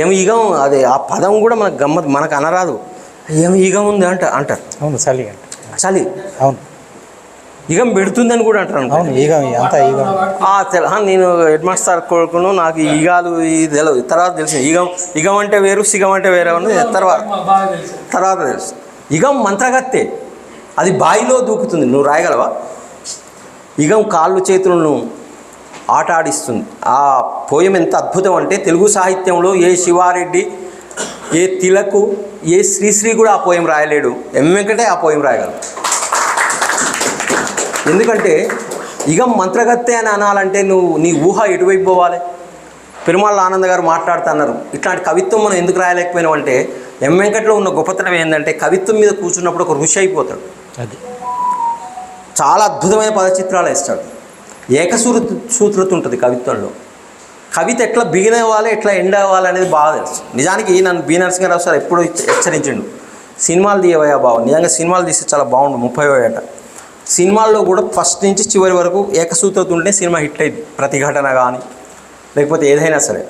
Speaker 1: ఏమి ఈగం, అదే ఆ పదం కూడా మనకు అనరాదు. ఏమి ఈగం ఉంది అంటారు.
Speaker 2: అవును,
Speaker 1: చలి
Speaker 2: అవును,
Speaker 1: ఈగం పెడుతుందని కూడా అంటారు. నేను హెడ్ మాస్టర్ కొడుకును, నాకు ఈగాలు తెలియదు. తర్వాత తెలిసింది ఈగం అంటే వేరు, సిగం అంటే వేరే ఉంది. తర్వాత తెలుసు. ఈగం మంత్రగత్తే, అది బాయిలో దూకుతుంది. నువ్వు రాయగలవా? ఈగం కాళ్ళు చేతులను ఆట ఆడిస్తుంది. ఆ పోయం ఎంత అద్భుతం అంటే, తెలుగు సాహిత్యంలో ఏ శివారెడ్డి, ఏ తిలకు, ఏ శ్రీశ్రీ కూడా ఆ పోయం రాయలేడు. ఎం వెంకటే ఆ పోయం రాయగలరు. ఎందుకంటే ఈగం మంత్రగత్తే అని అనాలంటే నీ ఊహ ఎటువైపు పోవాలి? పెరుమాళ్ళ ఆనంద్ గారు మాట్లాడుతున్నారు, ఇట్లాంటి కవిత్వం మనం ఎందుకు రాయలేకపోయినాం అంటే, ఎం వెంకట్లో ఉన్న గొప్పతనం ఏంటంటే కవిత్వం మీద కూర్చున్నప్పుడు ఒక ఋషి అయిపోతాడు. అది చాలా అద్భుతమైన పదచిత్రాలు వేస్తాడు. సూత్రత ఉంటుంది కవిత్వంలో. కవిత ఎట్లా బిగిన్ అవ్వాలి, ఎట్లా ఎండ్ అవ్వాలి అనేది బాగా తెలుసు. నిజానికి నన్ను బి నరసింహారావు సార్ ఎప్పుడూ హెచ్చరించిండు, సినిమాలు తీయవయ్యా బాబు. నిజంగా సినిమాలు తీస్తే చాలా బాగుండు. 30 ఏట సినిమాల్లో కూడా ఫస్ట్ నుంచి చివరి వరకు ఏకసూత్రత ఉంటే సినిమా హిట్ అయింది. ప్రతిఘటన కానీ లేకపోతే ఏదైనా సరే.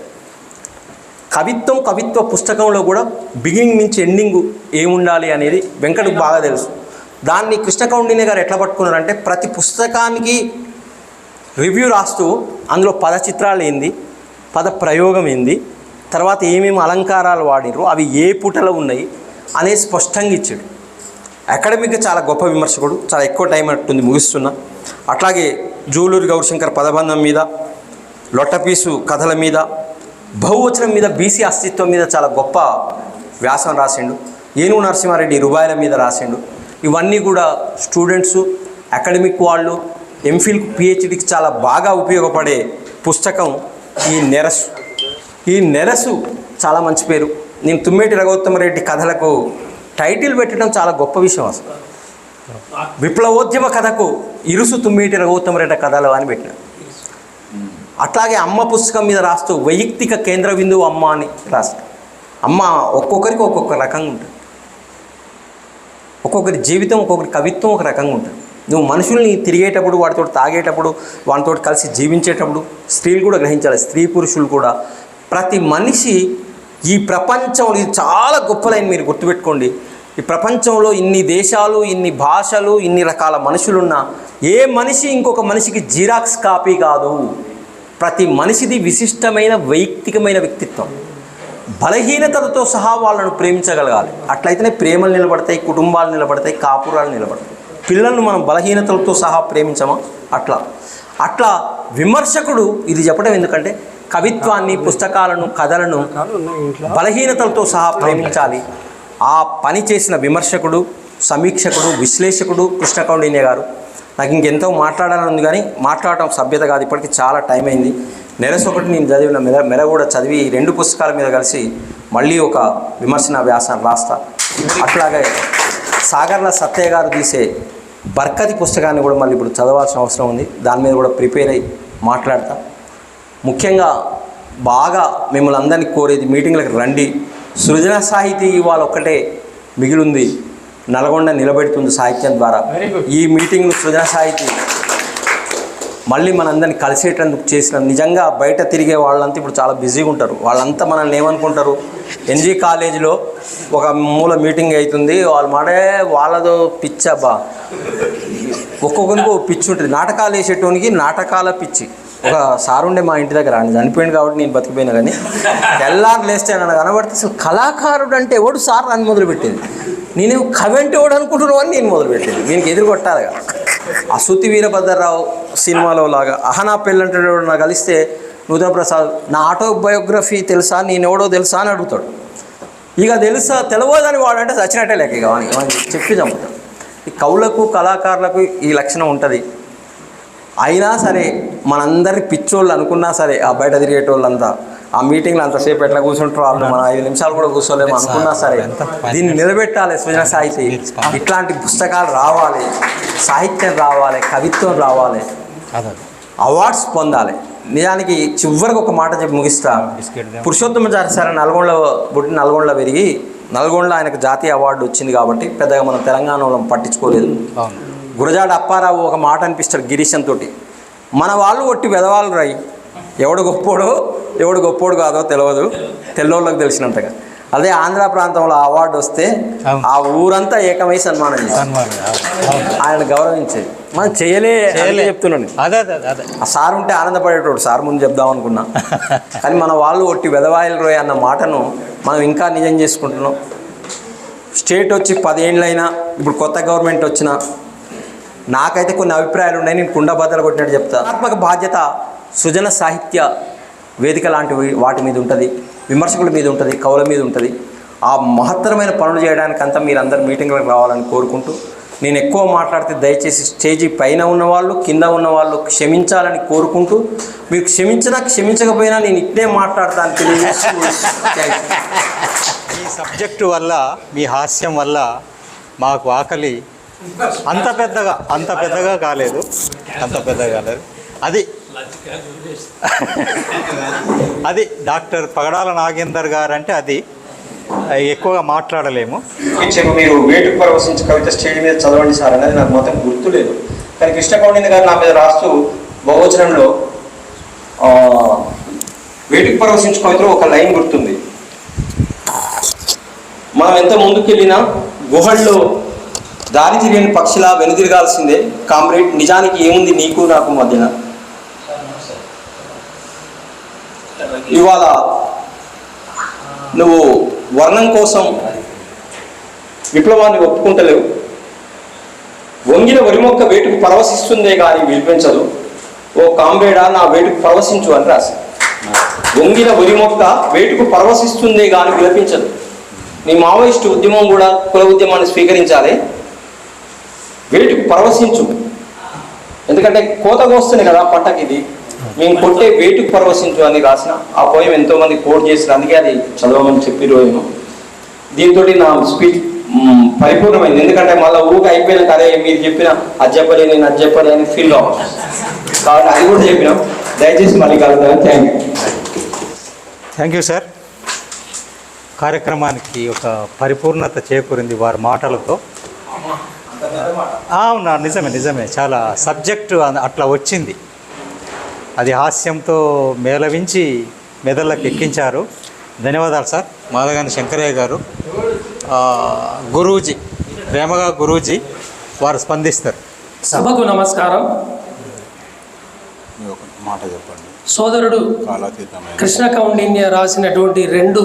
Speaker 1: కవిత్వ పుస్తకంలో కూడా బిగినింగ్ నుంచి ఎండింగ్ ఏముండాలి అనేది వెంకటకు బాగా తెలుసు. దాన్ని కృష్ణకౌండిన్య గారు ఎట్లా పట్టుకున్నారంటే, ప్రతి పుస్తకానికి రివ్యూ రాస్తూ అందులో పదచిత్రాలు ఏంది, పద ప్రయోగం ఏంది, తర్వాత ఏమేమి అలంకారాలు వాడిరు, అవి ఏ పుటలో ఉన్నాయి అనేది స్పష్టంగా ఇచ్చాడు. అకాడమిక్గా చాలా గొప్ప విమర్శకుడు. చాలా ఎక్కువ టైం అట్టుంది, ముగిస్తున్నా. అట్లాగే జూలూరి గౌరశంకర్ పదబంధం మీద, లొట్టపీసు కథల మీద, బహువచనం మీద, బీసీ అస్తిత్వం మీద చాలా గొప్ప వ్యాసం రాసిండు. ఏనుగు నరసింహారెడ్డి రుబాయిల మీద రాసిండు. ఇవన్నీ కూడా స్టూడెంట్సు, అకాడమిక్ వాళ్ళు, ఎంఫిల్కు, పిహెచ్డికి చాలా బాగా ఉపయోగపడే పుస్తకం ఈ నెరసు చాలా మంచి పేరు. నేను తుమ్మేటి రఘోత్తమరెడ్డి కథలకు టైటిల్ పెట్టడం చాలా గొప్ప విషయం. అసలు విప్లవోద్యమ కథకు ఇరుసు తుమ్మేటి రఘోత్తమరెడ్డి కథలు అని పెట్టిన. అట్లాగే అమ్మ పుస్తకం మీద రాస్తూ వైయక్తిక కేంద్ర బిందువు అమ్మ అని రాస్తాడు. అమ్మ ఒక్కొక్కరికి ఒక్కొక్క రకంగా ఉంటుంది. ఒక్కొక్కరి జీవితం, ఒక్కొక్కరి కవిత్వం ఒక రకంగా ఉంటుంది. నువ్వు మనుషుల్ని తిరిగేటప్పుడు, వాటితో తాగేటప్పుడు, వాటితో కలిసి జీవించేటప్పుడు స్త్రీలు కూడా గ్రహించాలి, స్త్రీ పురుషులు కూడా. ప్రతి మనిషి ఈ ప్రపంచంలో, ఇది చాలా గొప్ప లైన్, మీరు గుర్తుపెట్టుకోండి. ఈ ప్రపంచంలో ఇన్ని దేశాలు, ఇన్ని భాషలు, ఇన్ని రకాల మనుషులున్నా ఏ మనిషి ఇంకొక మనిషికి జిరాక్స్ కాపీ కాదు. ప్రతి మనిషిది విశిష్టమైన వైయక్తికమైన వ్యక్తిత్వం. బలహీనతలతో సహా వాళ్ళను ప్రేమించగలగాలి. అట్లయితేనే ప్రేమలు నిలబడతాయి, కుటుంబాలు నిలబడతాయి, కాపురాలు నిలబడతాయి. పిల్లలను మనం బలహీనతలతో సహా ప్రేమించమా? అట్లా విమర్శకుడు ఇది చెప్పడం ఎందుకంటే కవిత్వాన్ని, పుస్తకాలను, కథలను బలహీనతలతో సహా ప్రేమించాలి. ఆ పని చేసిన విమర్శకుడు, సమీక్షకుడు, విశ్లేషకుడు కృష్ణ కౌండిన్య గారు. నాకు ఇంకెంతో మాట్లాడాలని ఉంది కానీ మాట్లాడటం సభ్యత కాదు. ఇప్పటికి చాలా టైం అయింది. నెరసొకటి నేను చదివిన మెర కూడా చదివి 2 పుస్తకాల మీద కలిసి మళ్ళీ ఒక విమర్శన వ్యాసాన్ని రాస్తా. అట్లాగే సాగర్ల సత్తయ్య గారు తీసే బర్కతి పుస్తకాన్ని కూడా మళ్ళీ ఇప్పుడు చదవాల్సిన అవసరం ఉంది. దాని మీద కూడా ప్రిపేర్ అయ్యి మాట్లాడతా. ముఖ్యంగా బాగా మిమ్మల్ని అందరినీ కోరేది మీటింగ్లకు రండి. సృజన సాహితీ ఇవాళ ఒక్కటే మిగిలింది. నల్గొండ నిలబెడుతుంది సాహిత్యం ద్వారా. ఈ మీటింగ్ను సృజన సాహితీ మళ్ళీ మనందరినీ కలిసేటందుకు చేసిన, నిజంగా బయట తిరిగే వాళ్ళంతా ఇప్పుడు చాలా బిజీగా ఉంటారు. వాళ్ళంతా మనల్ని ఏమనుకుంటారు, ఎన్జీ కాలేజీలో ఒక మూల మీటింగ్ అవుతుంది, వాళ్ళు వాళ్ళదో పిచ్చబ్బా, ఒక్కొక్కరికి పిచ్చి ఉంటుంది. నాటకాలు వేసేటోనికి నాటకాల పిచ్చి. ఒక సార్ ఉండే మా ఇంటి దగ్గర, ఆయన చనిపోయింది కాబట్టి నేను బతికిపోయినా, కానీ తెల్లారు లేస్తే నన్ను కనబడితే అసలు కళాకారుడు అంటే ఎవడు సార్ అని మొదలుపెట్టింది. నేనేం కవి అంటే ఎవడు అనుకుంటున్నావు అని నేను మొదలుపెట్టింది. దీనికి ఎదురు కొట్టాలిగా. అసూతి వీరభద్రరావు సినిమాలో లాగా అహనా పెళ్ళంటే నాకు కలిస్తే నూతన ప్రసాద్ నా ఆటోబయోగ్రఫీ తెలుసా, నేను ఎవడో తెలుసా అని అడుగుతాడు. ఇక తెలియదని వాడంటే చచ్చినట్టే లేక ఇక చెప్పి చంపుతాడు. ఈ కవులకు, కళాకారులకు ఈ లక్షణం ఉంటుంది. అయినా సరే మనందరి పిచ్చోళ్ళు అనుకున్నా సరే, ఆ బయట తిరిగేటోళ్ళంతా ఆ మీటింగ్లో అంతసేపు ఎట్లా కూర్చుంటారో వాళ్ళు మనం 5 నిమిషాలు కూడా కూర్చోలేము అనుకున్నా సరే దీన్ని నిలబెట్టాలి. సృజన సాహితీ ఇట్లాంటి పుస్తకాలు రావాలి, సాహిత్యం రావాలి, కవిత్వం రావాలి, అవార్డ్స్ పొందాలి. నిజానికి చివరికి ఒక మాట చెప్పి ముగిస్తా. పురుషోత్తమాచార్య సార్ నల్గొండలో పెరిగి నల్గొండలో ఆయనకు జాతీయ అవార్డు వచ్చింది కాబట్టి పెద్దగా మనం తెలంగాణలో పట్టించుకోలేదు. గురజాడ అప్పారావు ఒక మాట అనిపిస్తాడు గిరీశం తోటి, మన వాళ్ళు ఒట్టి వెదవాళ్ళు రాయి, ఎవడు గొప్పోడు కాదో తెలియదు, తెల్లోళ్ళకి తెలిసినంతగా. అదే ఆంధ్ర ప్రాంతంలో అవార్డు వస్తే ఆ ఊరంతా ఏకమై సన్మానం చేశారు, ఆయన గౌరవించేది. మనం చేయలే చెప్తున్నాను. ఆ సార్ ఉంటే ఆనందపడేటోడు, సార్ ముందు చెప్దాం అనుకున్నా. కానీ మన వాళ్ళు ఒట్టి వెదవాయిలు రోయ్ అన్న మాటను మనం ఇంకా నిజం చేసుకుంటున్నాం. స్టేట్ వచ్చి 10 ఏళ్ళైనా ఇప్పుడు కొత్త గవర్నమెంట్ వచ్చినా నాకైతే కొన్ని అభిప్రాయాలు ఉన్నాయి, నేను కుండబద్దలు కొట్టినట్టు చెప్తాను. ఆత్మక బాధ్యత సృజన సాహిత్య వేదిక లాంటివి వాటి మీద ఉంటుంది, విమర్శకుల మీద ఉంటుంది, కవుల మీద ఉంటుంది. ఆ మహత్తరమైన పనులు చేయడానికంతా మీరందరూ మీటింగ్లకు రావాలని కోరుకుంటూ, నేను ఎక్కువ మాట్లాడితే దయచేసి స్టేజీ పైన ఉన్నవాళ్ళు, కింద ఉన్నవాళ్ళు క్షమించాలని కోరుకుంటూ, మీరు క్షమించకపోయినా నేను ఇట్నే మాట్లాడతాను తెలియజేస్తూ,
Speaker 2: ఈ సబ్జెక్టు వల్ల, మీ హాస్యం వల్ల మాకు ఆకలి అంత పెద్దగా కాలేదు. అది డాక్టర్ పగడాల నాగేందర్ గారు అంటే అది ఎక్కువగా మాట్లాడలేము.
Speaker 1: మీరు వేటుకు పరవశించి కవిత స్టేజ్ మీద చదవండి సార్ అనేది నాకు మొత్తం గుర్తులేదు. కానీ కృష్ణ కౌండిన్య గారు నా మీద రాస్తూ బహువచనంలో వేటుకు పరవశించి కవితలో ఒక లైన్ గుర్తుంది, మనం ఎంత ముందుకెళ్ళినా గుహల్లో దారి తిరిగిన పక్షిలా వెనుదిరగాల్సిందే కామ్రేడ్, నిజానికి ఏముంది నీకు నాకు మధ్యన. ఇవాళ నువ్వు వర్ణం కోసం విప్లవాన్ని ఒప్పుకుంటలేవు, వంగిన వరి మొక్క వేటుకు పరవశిస్తుందే కానీ వినిపించదు, ఓ కామ్రేడా నా వేటుకు పరవశించు అని రాసి. వంగిన వరి మొక్క వేటుకు పరవశిస్తుందే కానీ విలపించదు. నీ మావోయిస్టు ఉద్యమం కూడా కుల ఉద్యమాన్ని స్వీకరించాలి, వేటుకు పరవశించు. ఎందుకంటే కోత కోస్తుంది కదా పంటకి, ఇది మేము కొట్టే వేటుకు పరవశించు అని రాసిన ఆ పోయం ఎంతోమంది కోట్ చేసిన, అందుకే అది చదవమని చెప్పి రోజు. దీంతో నా స్పీచ్ పరిపూర్ణమైంది. ఎందుకంటే మళ్ళీ ఊరికి అయిపోయినాక అదే మీరు చెప్పిన అది చెప్పలే, నేను అది చెప్పలే అని ఫీల్ అవ్వాలి కాబట్టి అది కూడా చెప్పినాం. దయచేసి మళ్ళీ కలుగుతాను.
Speaker 2: Thank you sir. కార్యక్రమానికి ఒక పరిపూర్ణత చేకూరింది వారి మాటలతో. అవునా, నిజమే చాలా సబ్జెక్టు అట్లా వచ్చింది. అది హాస్యంతో మేళవించి మెదళ్ళకి ఎక్కించారు. ధన్యవాదాలు సార్. మాదగాని శంకరయ్య గారు, గురూజీ, ప్రేమగా గురూజీ వారు స్పందిస్తారు.
Speaker 3: సభకు నమస్కారం.
Speaker 2: మాట చెప్పండి.
Speaker 3: సోదరుడు కృష్ణ కౌండిన్య రాసినటువంటి 2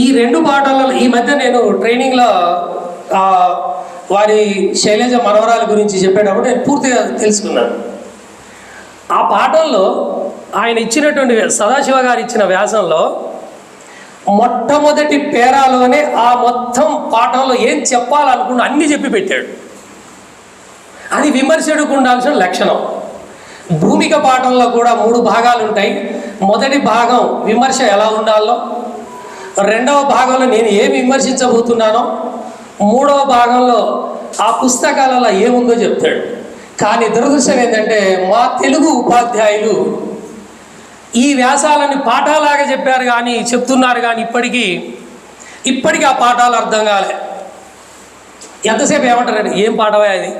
Speaker 3: ఈ 2 పాఠాలలో ఈ మధ్య నేను ట్రైనింగ్లో వారి శైలజ మనవరాల గురించి చెప్పేటప్పుడు నేను పూర్తిగా తెలుసుకున్నాను. ఆ పాఠంలో ఆయన ఇచ్చినటువంటి సదాశివ గారు ఇచ్చిన వ్యాసంలో మొట్టమొదటి పేరాలోనే ఆ మొత్తం పాఠంలో ఏం చెప్పాలనుకున్నా అన్నీ చెప్పి పెట్టాడు. అది విమర్శకుడికి ఉండాల్సిన లక్షణం. భూమిక పాఠంలో కూడా 3 భాగాలు ఉంటాయి. మొదటి భాగం విమర్శ ఎలా ఉండాలో, రెండవ భాగంలో నేను ఏమి విమర్శించబోతున్నానో, మూడవ భాగంలో ఆ పుస్తకాలలో ఏముందో చెప్తాడు. కానీ దురదృష్టం ఏంటంటే మా తెలుగు ఉపాధ్యాయులు ఈ వ్యాసాలని పాఠాలాగా చెప్పారు కానీ చెప్తున్నారు కానీ ఇప్పటికీ ఆ పాఠాలు అర్థం కాలే. ఎంతసేపు ఏమంటారండి, ఏం పాఠమే అది,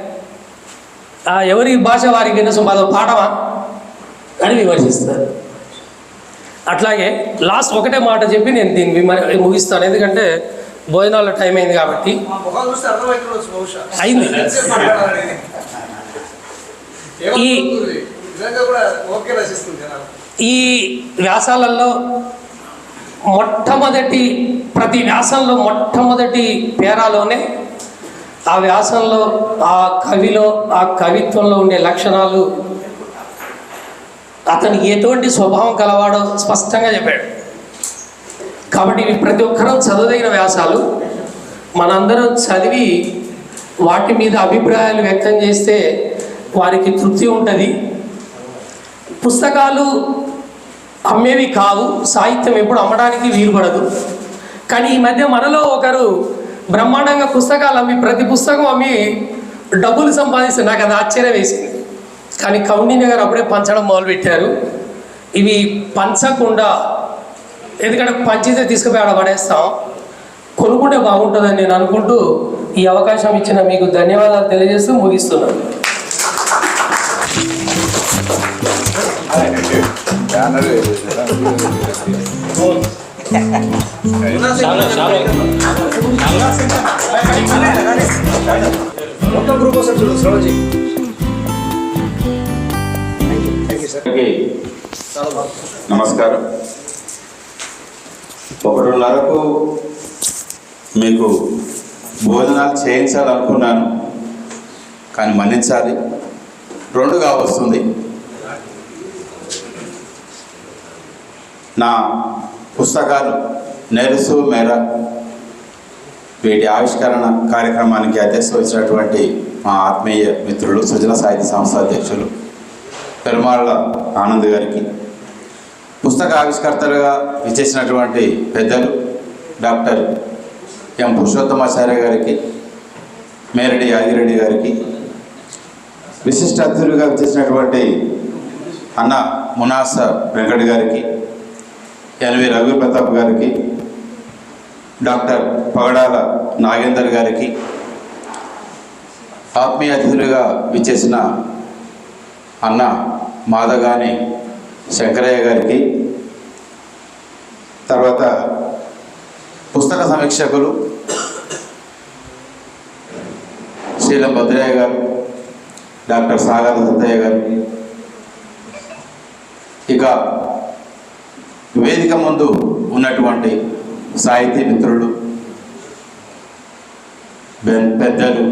Speaker 3: ఎవరి భాష వారికి వినసం అదో పాఠమా అని విమర్శిస్తారు. అట్లాగే లాస్ట్ ఒకటే మాట చెప్పి నేను దీన్ని ముగిస్తాను, ఎందుకంటే భోజనాల టైం అయింది కాబట్టి. అయింది. ఈ వ్యాసాలలో ప్రతి వ్యాసంలో మొట్టమొదటి పేరాలోనే ఆ వ్యాసంలో ఆ కవిలో ఆ కవిత్వంలో ఉండే లక్షణాలు, అతనికి ఎటువంటి స్వభావం కలవాడో స్పష్టంగా చెప్పాడు. కాబట్టి ఇవి ప్రతి ఒక్కరూ చదవదగిన వ్యాసాలు. మనందరం చదివి వాటి మీద అభిప్రాయాలు వ్యక్తం చేస్తే వారికి తృప్తి ఉంటుంది. పుస్తకాలు అమ్మేవి కావు, సాహిత్యం ఎప్పుడు అమ్మడానికి వీలుపడదు. కానీ ఈ మధ్య మనలో ఒకరు బ్రహ్మాండంగా పుస్తకాలు అమ్మి ప్రతి పుస్తకం అమ్మి డబ్బులు సంపాదిస్తే నాకు అది ఆశ్చర్యం వేసింది. కానీ కౌండిన్య గారు అప్పుడే పంచడం మొదలుపెట్టారు. ఇవి పంచకుండా, ఎందుకంటే పంచితే తీసుకుపోయి ఆడ పడేస్తాం, కొనుక్కుంటే బాగుంటుందని నేను అనుకుంటూ ఈ అవకాశం ఇచ్చిన మీకు ధన్యవాదాలు తెలియజేస్తూ ముగిస్తున్నాను.
Speaker 4: నమస్కారం. 1:30కు మీకు భోజనాలు చేయించాలనుకున్నాను, కానీ మన్నించాలి, 2గా వస్తుంది. నా పుస్తకాలు నెరసు మేర వీటి ఆవిష్కరణ కార్యక్రమానికి అధ్యక్షత వచ్చినటువంటి మా ఆత్మీయ మిత్రులు, సృజన సాహిత్య సంస్థ అధ్యక్షులు పెరుమాళ్ళ ఆనంద్ గారికి, పుస్తక ఆవిష్కర్తలుగా ఇచ్చేసినటువంటి పెద్దలు డాక్టర్ ఎం పురుషోత్తమాచార్య గారికి, మేరడి యాగిరెడ్డి గారికి, విశిష్ట అతిథులుగా ఇచ్చేసినటువంటి అన్న మునాస వెంకట్ గారికి, ఎన్వి రఘు ప్రతాప్ గారికి, డాక్టర్ పగడాల నాగేందర్ గారికి, ఆత్మీయ అతిథులుగా విచ్చేసిన అన్న మాదగాని శంకరయ్య గారికి, తర్వాత పుస్తక సమీక్షకులు శ్రీలం భద్రయ్య గారు, డాక్టర్ సాగర సత్తయ్య గారు, ఇక వేదిక ముందు ఉన్నటువంటి సాహితీ మిత్రులు, పెద్దలు,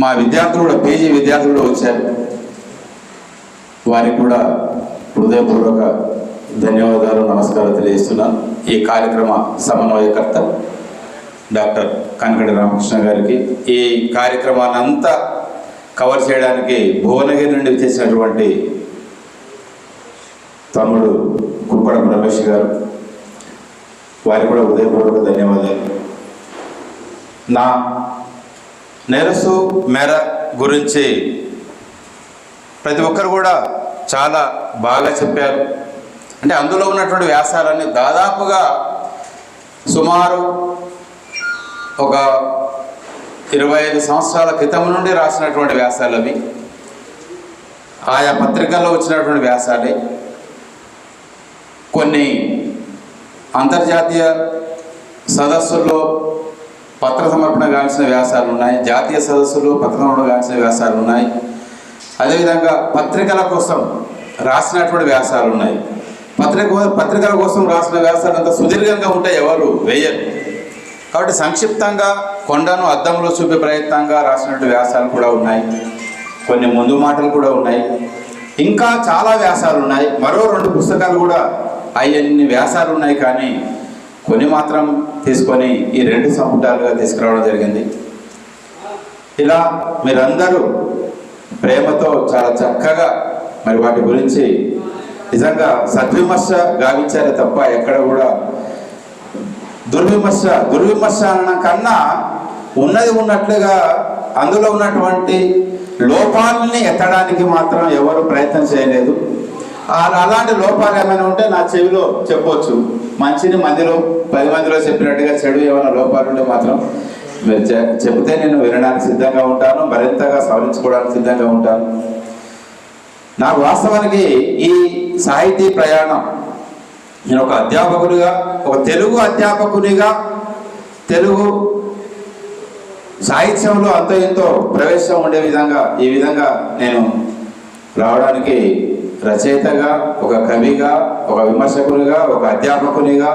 Speaker 4: మా విద్యార్థులు కూడా పీజీ విద్యార్థులు వచ్చారు, వారికి కూడా హృదయపూర్వక ధన్యవాదాలు, నమస్కారాలు తెలియజేస్తున్నాను. ఈ కార్యక్రమ సమన్వయకర్త డాక్టర్ కనకడి రామకృష్ణ గారికి, ఈ కార్యక్రమాన్ని అంతా కవర్ చేయడానికి భువనగిరి నుండి చేసినటువంటి తమ్ముడు కుప్పడ రమేష్ గారు, వారికి కూడా హృదయపూర్వక ధన్యవాదాలు. నా నెరసు మేర గురించి ప్రతి ఒక్కరు కూడా చాలా బాగా చెప్పారు. అంటే అందులో ఉన్నటువంటి వ్యాసాలన్నీ దాదాపుగా సుమారు ఒక 25 సంవత్సరాల క్రితం నుండి రాసినటువంటి వ్యాసాలు అవి, ఆయా పత్రికల్లో వచ్చినటువంటి వ్యాసాలే. కొన్ని అంతర్జాతీయ సదస్సుల్లో పత్ర సమర్పణ కావాల్సిన వ్యాసాలు ఉన్నాయి, జాతీయ సదస్సులు పత్ర సమర్పణ కావాల్సిన వ్యాసాలు ఉన్నాయి, అదేవిధంగా పత్రికల కోసం రాసినటువంటి వ్యాసాలు ఉన్నాయి. పత్రికల కోసం రాసిన వ్యాసాలు అంత సుదీర్ఘంగా ఉంటే ఎవరు వేయరు. కాబట్టి సంక్షిప్తంగా కొండను అద్దంలో చూపే ప్రయత్నంగా రాసినట్టు వ్యాసాలు కూడా ఉన్నాయి, కొన్ని ముందు మాటలు కూడా ఉన్నాయి, ఇంకా చాలా వ్యాసాలు ఉన్నాయి. మరో 2 పుస్తకాలు కూడా అన్ని వ్యాసాలు ఉన్నాయి. కానీ కొన్ని మాత్రం తీసుకొని ఈ 2 సంపుటాలుగా తీసుకురావడం జరిగింది. ఇలా మీరందరూ ప్రేమతో చాలా చక్కగా మరి వాటి గురించి నిజంగా సద్విమర్శ గావించారే తప్ప ఎక్కడ కూడా దుర్విమర్శ అనడం కన్నా ఉన్నది ఉన్నట్లుగా అందులో ఉన్నటువంటి లోపాలని ఎత్తడానికి మాత్రం ఎవరు ప్రయత్నం చేయలేదు. అలాంటి లోపాలు ఏమైనా ఉంటే నా చెవిలో చెప్పవచ్చు. మంచిని 10 మందిలో చెప్పినట్టుగా చెడు ఏమైనా లోపాలు ఉంటే మాత్రం మీరు చెబితే నేను వినడానికి సిద్ధంగా ఉంటాను, మరింతగా సవరించుకోవడానికి సిద్ధంగా ఉంటాను. నాకు వాస్తవానికి ఈ సాహితీ ప్రయాణం నేను ఒక అధ్యాపకునిగా, ఒక తెలుగు అధ్యాపకునిగా తెలుగు సాహిత్యంలో అంతో ఎంతో ప్రవేశం ఉండే విధంగా ఈ విధంగా నేను రావడానికి రచయితగా, ఒక కవిగా, ఒక విమర్శకునిగా, ఒక అధ్యాపకునిగా,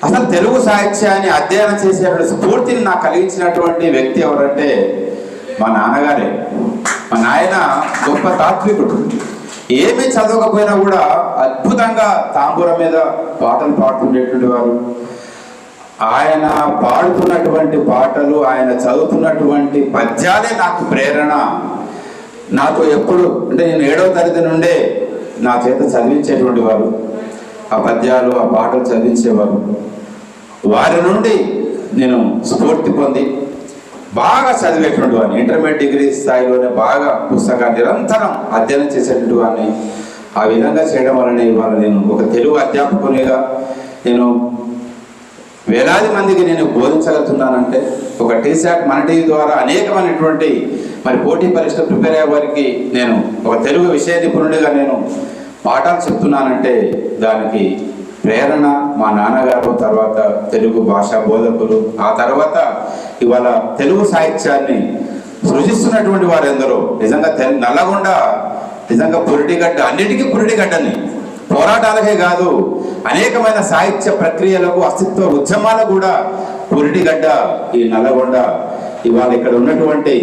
Speaker 4: అసలు తెలుగు సాహిత్యాన్ని అధ్యయనం చేసేటువంటి స్ఫూర్తిని నాకు కలిగించినటువంటి వ్యక్తి ఎవరంటే మా నాన్నగారే. మా నాయన గొప్ప తాత్వికుడు. ఏమీ చదవకపోయినా కూడా అద్భుతంగా తాంబూరం మీద పాటలు పాడుతుండేటువంటి వారు. ఆయన పాడుతున్నటువంటి పాటలు, ఆయన చదువుతున్నటువంటి పద్యాలే నాకు ప్రేరణ. నాకు ఎప్పుడు అంటే నేను 7వ తరగతి నుండే నా చేత చదివించేటువంటి వారు. ఆ పద్యాలు, ఆ పాటలు చదివించేవారు. వారి నుండి నేను స్ఫూర్తి పొంది బాగా చదివేటువంటి వాడిని. ఇంటర్మీడియట్ డిగ్రీ స్థాయిలోనే బాగా పుస్తకాన్ని నిరంతరం అధ్యయనం చేసేటువంటి వాడిని. ఆ విధంగా చేయడం వలన ఇవాళ నేను ఒక తెలుగు అధ్యాపకునిగా నేను వేలాది మందికి నేను బోధించగలుగుతున్నానంటే ఒక టీశాట్ మన టీవీ ద్వారా అనేకమైనటువంటి మరి పోటీ పరీక్షలు ప్రిపేర్ అయ్యే వారికి నేను ఒక తెలుగు విషయ నిపుణుడిగా నేను పాఠాలు చెప్తున్నానంటే దానికి ప్రేరణ మా నాన్నగారు, తర్వాత తెలుగు భాషా బోధకులు, ఆ తర్వాత ఇవాళ తెలుగు సాహిత్యాన్ని సృజిస్తున్నటువంటి వారు ఎందరో. నిజంగా నల్లగొండ నిజంగా పురిటిగడ్డ, అన్నిటికీ పురిటిగడ్డని, పోరాటాలకే కాదు అనేకమైన సాహిత్య ప్రక్రియలకు, అస్తిత్వ ఉద్యమాలకు కూడా పురిటిగడ్డ ఈ నల్లగొండ. ఇవాళ ఇక్కడ ఉన్నటువంటి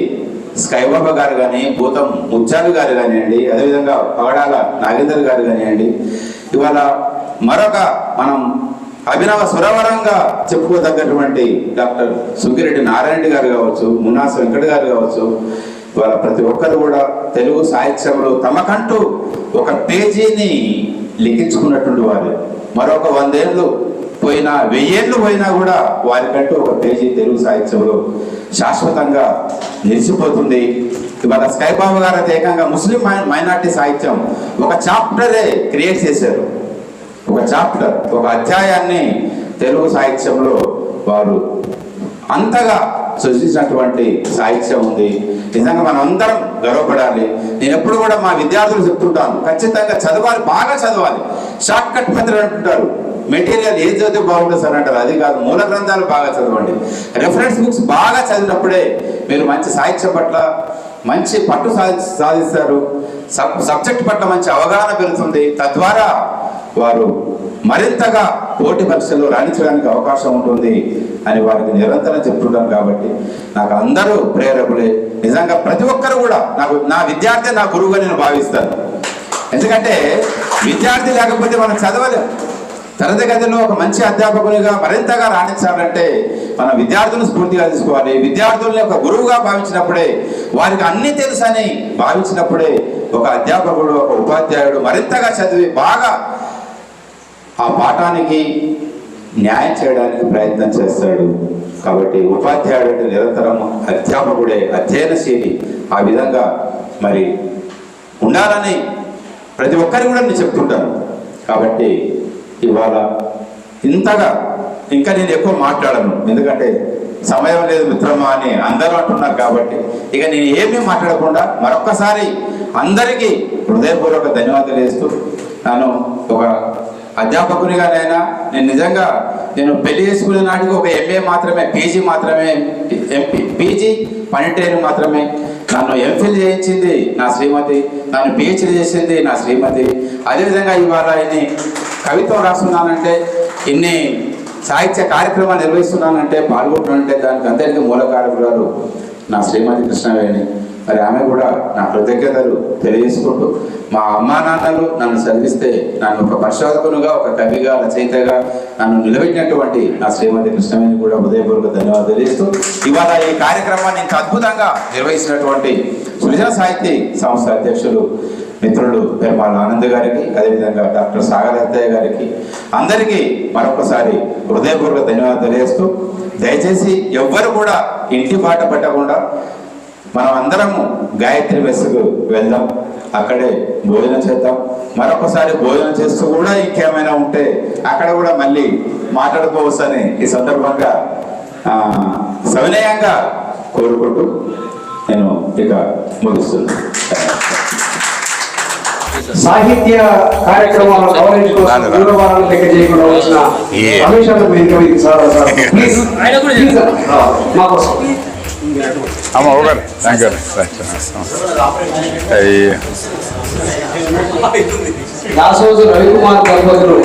Speaker 4: స్కైబాబా గారు కానీ, భూతం ముత్యాలు గారు కానివ్వండి, అదేవిధంగా పగడాల నాగేందర్ గారు కానివ్వండి, ఇవాళ మరొక మనం అభినవ సురవరంగా చెప్పుకోదగ్గటువంటి డాక్టర్ సుగ్గిరెడ్డి నారాయణ గారు కావచ్చు, మున్నాస్ వెంకట గారు కావచ్చు, ఇవాళ ప్రతి ఒక్కరు కూడా తెలుగు సాహిత్యంలో తమకంటూ ఒక పేజీని లిఖించుకున్నటువంటి వారు. మరొక 100 ఏళ్ళు పోయినా, 1000 ఏళ్ళు పోయినా కూడా వారికంటూ ఒక పేజీ తెలుగు సాహిత్యంలో శాశ్వతంగా నిలిచిపోతుంది. ఇవాళ స్కైబాబు గారు అయితే ఏకంగా ముస్లిం మైనార్టీ సాహిత్యం ఒక చాప్టరే క్రియేట్ చేశారు. ఒక చాప్టర్, ఒక అధ్యాయాన్ని తెలుగు సాహిత్యంలో వారు అంతగా సృష్టించినటువంటి సాహిత్యం ఉంది. నిజంగా మనం అందరం గర్వపడాలి. నేను ఎప్పుడు కూడా మా విద్యార్థులు చెప్తుంటాను, ఖచ్చితంగా చదవాలి, బాగా చదవాలి. షార్ట్ కట్ మెథడ్ అంటుంటారు, మెటీరియల్ ఏది చదివితే బాగుంటుంది సార్ అంటారు. అది కాదు, మూల గ్రంథాలు బాగా చదవండి. రెఫరెన్స్ బుక్స్ బాగా చదివినప్పుడే మీరు మంచి సాహిత్యం పట్ల మంచి పట్టు సాధిస్తారు. సబ్జెక్ట్ పట్ల మంచి అవగాహన పెరుగుతుంది. తద్వారా వారు మరింతగా పోటీ పరీక్షల్లో రాణించడానికి అవకాశం ఉంటుంది అని వారికి నిరంతరం చెప్తుంటాను. కాబట్టి నాకు అందరూ ప్రేరకులే. నిజంగా ప్రతి ఒక్కరు కూడా నా విద్యార్థి నా గురువుగా నేను భావిస్తాను. ఎందుకంటే విద్యార్థి లేకపోతే మనం చదవలేం. తరగతి గదిలో ఒక మంచి అధ్యాపకునిగా మరింతగా రాణించాలంటే మన విద్యార్థులను స్ఫూర్తిగా తీసుకోవాలి. విద్యార్థుల్ని ఒక గురువుగా భావించినప్పుడే, వారికి అన్నీ తెలుసని భావించినప్పుడే ఒక అధ్యాపకుడు, ఒక ఉపాధ్యాయుడు మరింతగా చదివి బాగా ఆ పాఠానికి న్యాయం చేయడానికి ప్రయత్నం చేస్తాడు. కాబట్టి ఉపాధ్యాయుడు అంటే నిరంతరం అధ్యాపకుడే, అధ్యయనశీలి. ఆ విధంగా మరి ఉండాలని ప్రతి ఒక్కరికి కూడా నేను చెప్తుంటాను. కాబట్టి ఇవాళ ఇంతగా ఇంకా నేను ఎక్కువ మాట్లాడను, ఎందుకంటే సమయం లేదు మిత్రమా అని అందరూ అంటున్నారు. కాబట్టి ఇక నేను ఏమీ మాట్లాడకుండా మరొక్కసారి అందరికీ హృదయపూర్వక ధన్యవాదాలు వేస్తూ, నన్ను ఒక అధ్యాపకునిగానైనా నేను నిజంగా నేను పెళ్లి చేసుకునే నాటికి ఒక MA మాత్రమే, PG మాత్రమే, PG 12 మాత్రమే. నన్ను MPhil చేయించింది నా శ్రీమతి. నన్ను పిహెచ్డి చేసింది నా శ్రీమతి. అదేవిధంగా ఇవాళ ఇన్ని కవిత్వం రాస్తున్నానంటే, ఇన్ని సాహిత్య కార్యక్రమాలు నిర్వహిస్తున్నానంటే, పాల్గొంటున్నానంటే దానికి అందరికీ మూల కారకురాలు నా శ్రీమతి కృష్ణవేణి. మరి ఆమె కూడా నా కృతజ్ఞతలు తెలియజేసుకుంటూ, మా అమ్మా నాన్నలు నన్ను చదివిస్తే నన్ను ఒక పరిశోధకునిగా, ఒక కవిగా, రచయితగా నన్ను నిలబెట్టినటువంటి నా శ్రీమతి కృష్ణవేణి కూడా హృదయపూర్వక ధన్యవాదాలు తెలియజేస్తూ, ఇవాళ ఈ కార్యక్రమాన్ని ఇంత అద్భుతంగా నిర్వహించినటువంటి సృజన సాహితీ సంస్థ అధ్యక్షులు మిత్రుడు పెరుమాళ ఆనంద్ గారికి, అదేవిధంగా డాక్టర్ సాగర్ అత్తయ్య గారికి, అందరికీ మరొకసారి హృదయపూర్వక ధన్యవాదాలు తెలియజేస్తూ, దయచేసి ఎవ్వరు కూడా ఇంటి బాట పట్టకుండా మనం అందరము గాయత్రి మెస్సుకు వెళ్దాం, అక్కడే భోజనం చేద్దాం. మరొకసారి భోజనం చేస్తూ కూడా ఇంకేమైనా ఉంటే అక్కడ కూడా మళ్ళీ మాట్లాడుకోవచ్చని ఈ సందర్భంగా సవినయంగా కోరుకుంటూ నేను ఇక ముగిస్తున్నాను.
Speaker 5: సాహిత్య కార్యక్రమాల కవరేజ్ కోసం దూరవారాలు లెక్క చేయకుండా వచ్చిన రమేష్ వేదిక సార్ ప్లీజ్ మా కోసం.
Speaker 6: అమ్మ ఒకరు థ్యాంక్ యూ.
Speaker 5: దాసోజు రవికుమార్ దంపతులు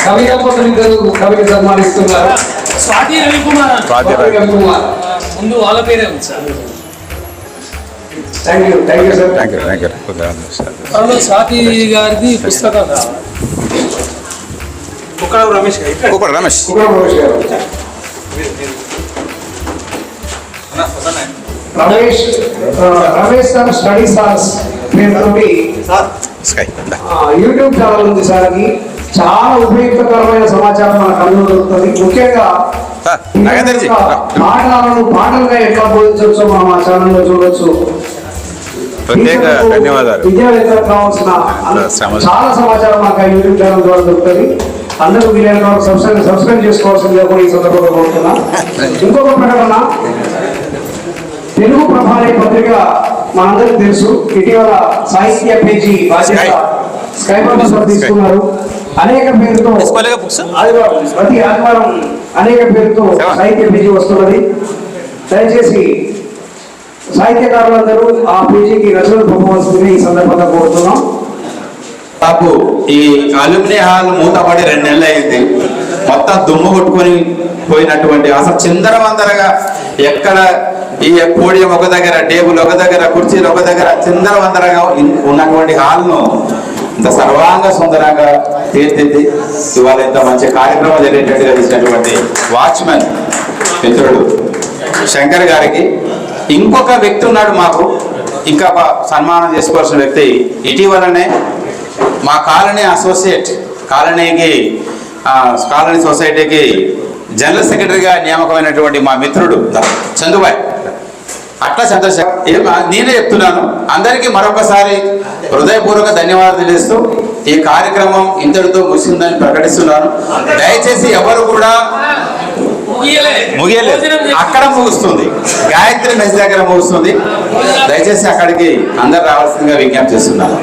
Speaker 5: కవి దంపతులు ఇద్దరు కవికి సన్మానిస్తున్నారు.
Speaker 3: స్వాతి రవికుమార్ ముందు వాళ్ళ పేరే ఉంది sir.
Speaker 5: Thank you sir.
Speaker 6: Thank you.
Speaker 3: అందులో స్వాతి గారిది పుస్తకం
Speaker 6: రమేష్
Speaker 5: రమేష్ గారు రమేష్ సార్ స్టడీ సార్స్ పేరుతోటి యూట్యూబ్ ఛానల్ ఉంది సార్కి. చాలా ఉపయుక్తకరమైన సమాచారం మన కళ్ళు దొరుకుతుంది. ముఖ్యంగా పాటలుగా ఎట్లా బోధించవచ్చు మనం ఆ ఛానల్లో చూడవచ్చు.
Speaker 6: ప్రత్యేక ధన్యవాదాలు.
Speaker 5: విద్యావేత్తలకు కావాల్సిన చాలా సమాచారం మాకు ఆ యూట్యూబ్ ఛానల్ ద్వారా దొరుకుతుంది. అందరూ వీలైన సబ్స్క్రైబ్ చేసుకోవాల్సిందిగా కూడా ఈ సందర్భంగా కోరుతున్నా. ఇంకొక ప్రకటన, తెలుగు ప్రభ అనే పత్రిక మనందరికీ తెలుసు. ఇటీవల సాహిత్య పేజీ బాధ్యత స్కై ప్రొఫెసర్ తీసుకున్నారు. అనేక పేరుతో ప్రతి ఆదివారం అనేక పేరుతో సాహిత్య పేజీ వస్తున్నది. దయచేసి సాహిత్యకారులందరూ ఆ పేజీకి రచనలు పంపవలసిందిగా ఈ సందర్భంగా కోరుతున్నాం.
Speaker 4: నాకు ఈ అల్యూమినియం హాల్ మూతపడి 2 నెలలు అయింది. మొత్తం దుమ్ము కొట్టుకొని పోయినటువంటి, అసలు చిందరవందరగా ఎక్కడ ఈ పోడియం ఒక దగ్గర, టేబుల్ ఒక దగ్గర, కుర్చీలు ఒక దగ్గర చిందరవందరగా ఉన్నటువంటి హాల్ను ఇంత సర్వాంగ సుందరంగా తీర్చిది. ఇవాళ ఇంత మంచి కార్యక్రమం జరిగేటట్టుగా తీసినటువంటి వాచ్మెన్ మిత్రుడు శంకర్ గారికి, ఇంకొక వ్యక్తి ఉన్నాడు మాకు ఇంకా సన్మానం చేసుకోవాల్సిన వ్యక్తి. ఇటీవలనే మా కాలనీ అసోసియేట్ కాలనీ సొసైటీకి జనరల్ సెక్రటరీగా నియామకమైనటువంటి మా మిత్రుడు చందుబాయ్, అట్లా చంద్రశేఖర్. నేనే చెప్తున్నాను, అందరికీ మరొకసారి హృదయపూర్వక ధన్యవాదాలు తెలియజేస్తూ ఈ కార్యక్రమం ఇంతటితో ముగిసిందని ప్రకటిస్తున్నాను. దయచేసి ఎవరు కూడా ముగియలేదు, అక్కడ ముగుస్తుంది, గాయత్రి మెస్ దగ్గర ముగుస్తుంది. దయచేసి అక్కడికి అందరు రావాల్సిందిగా విజ్ఞప్తి చేస్తున్నాను.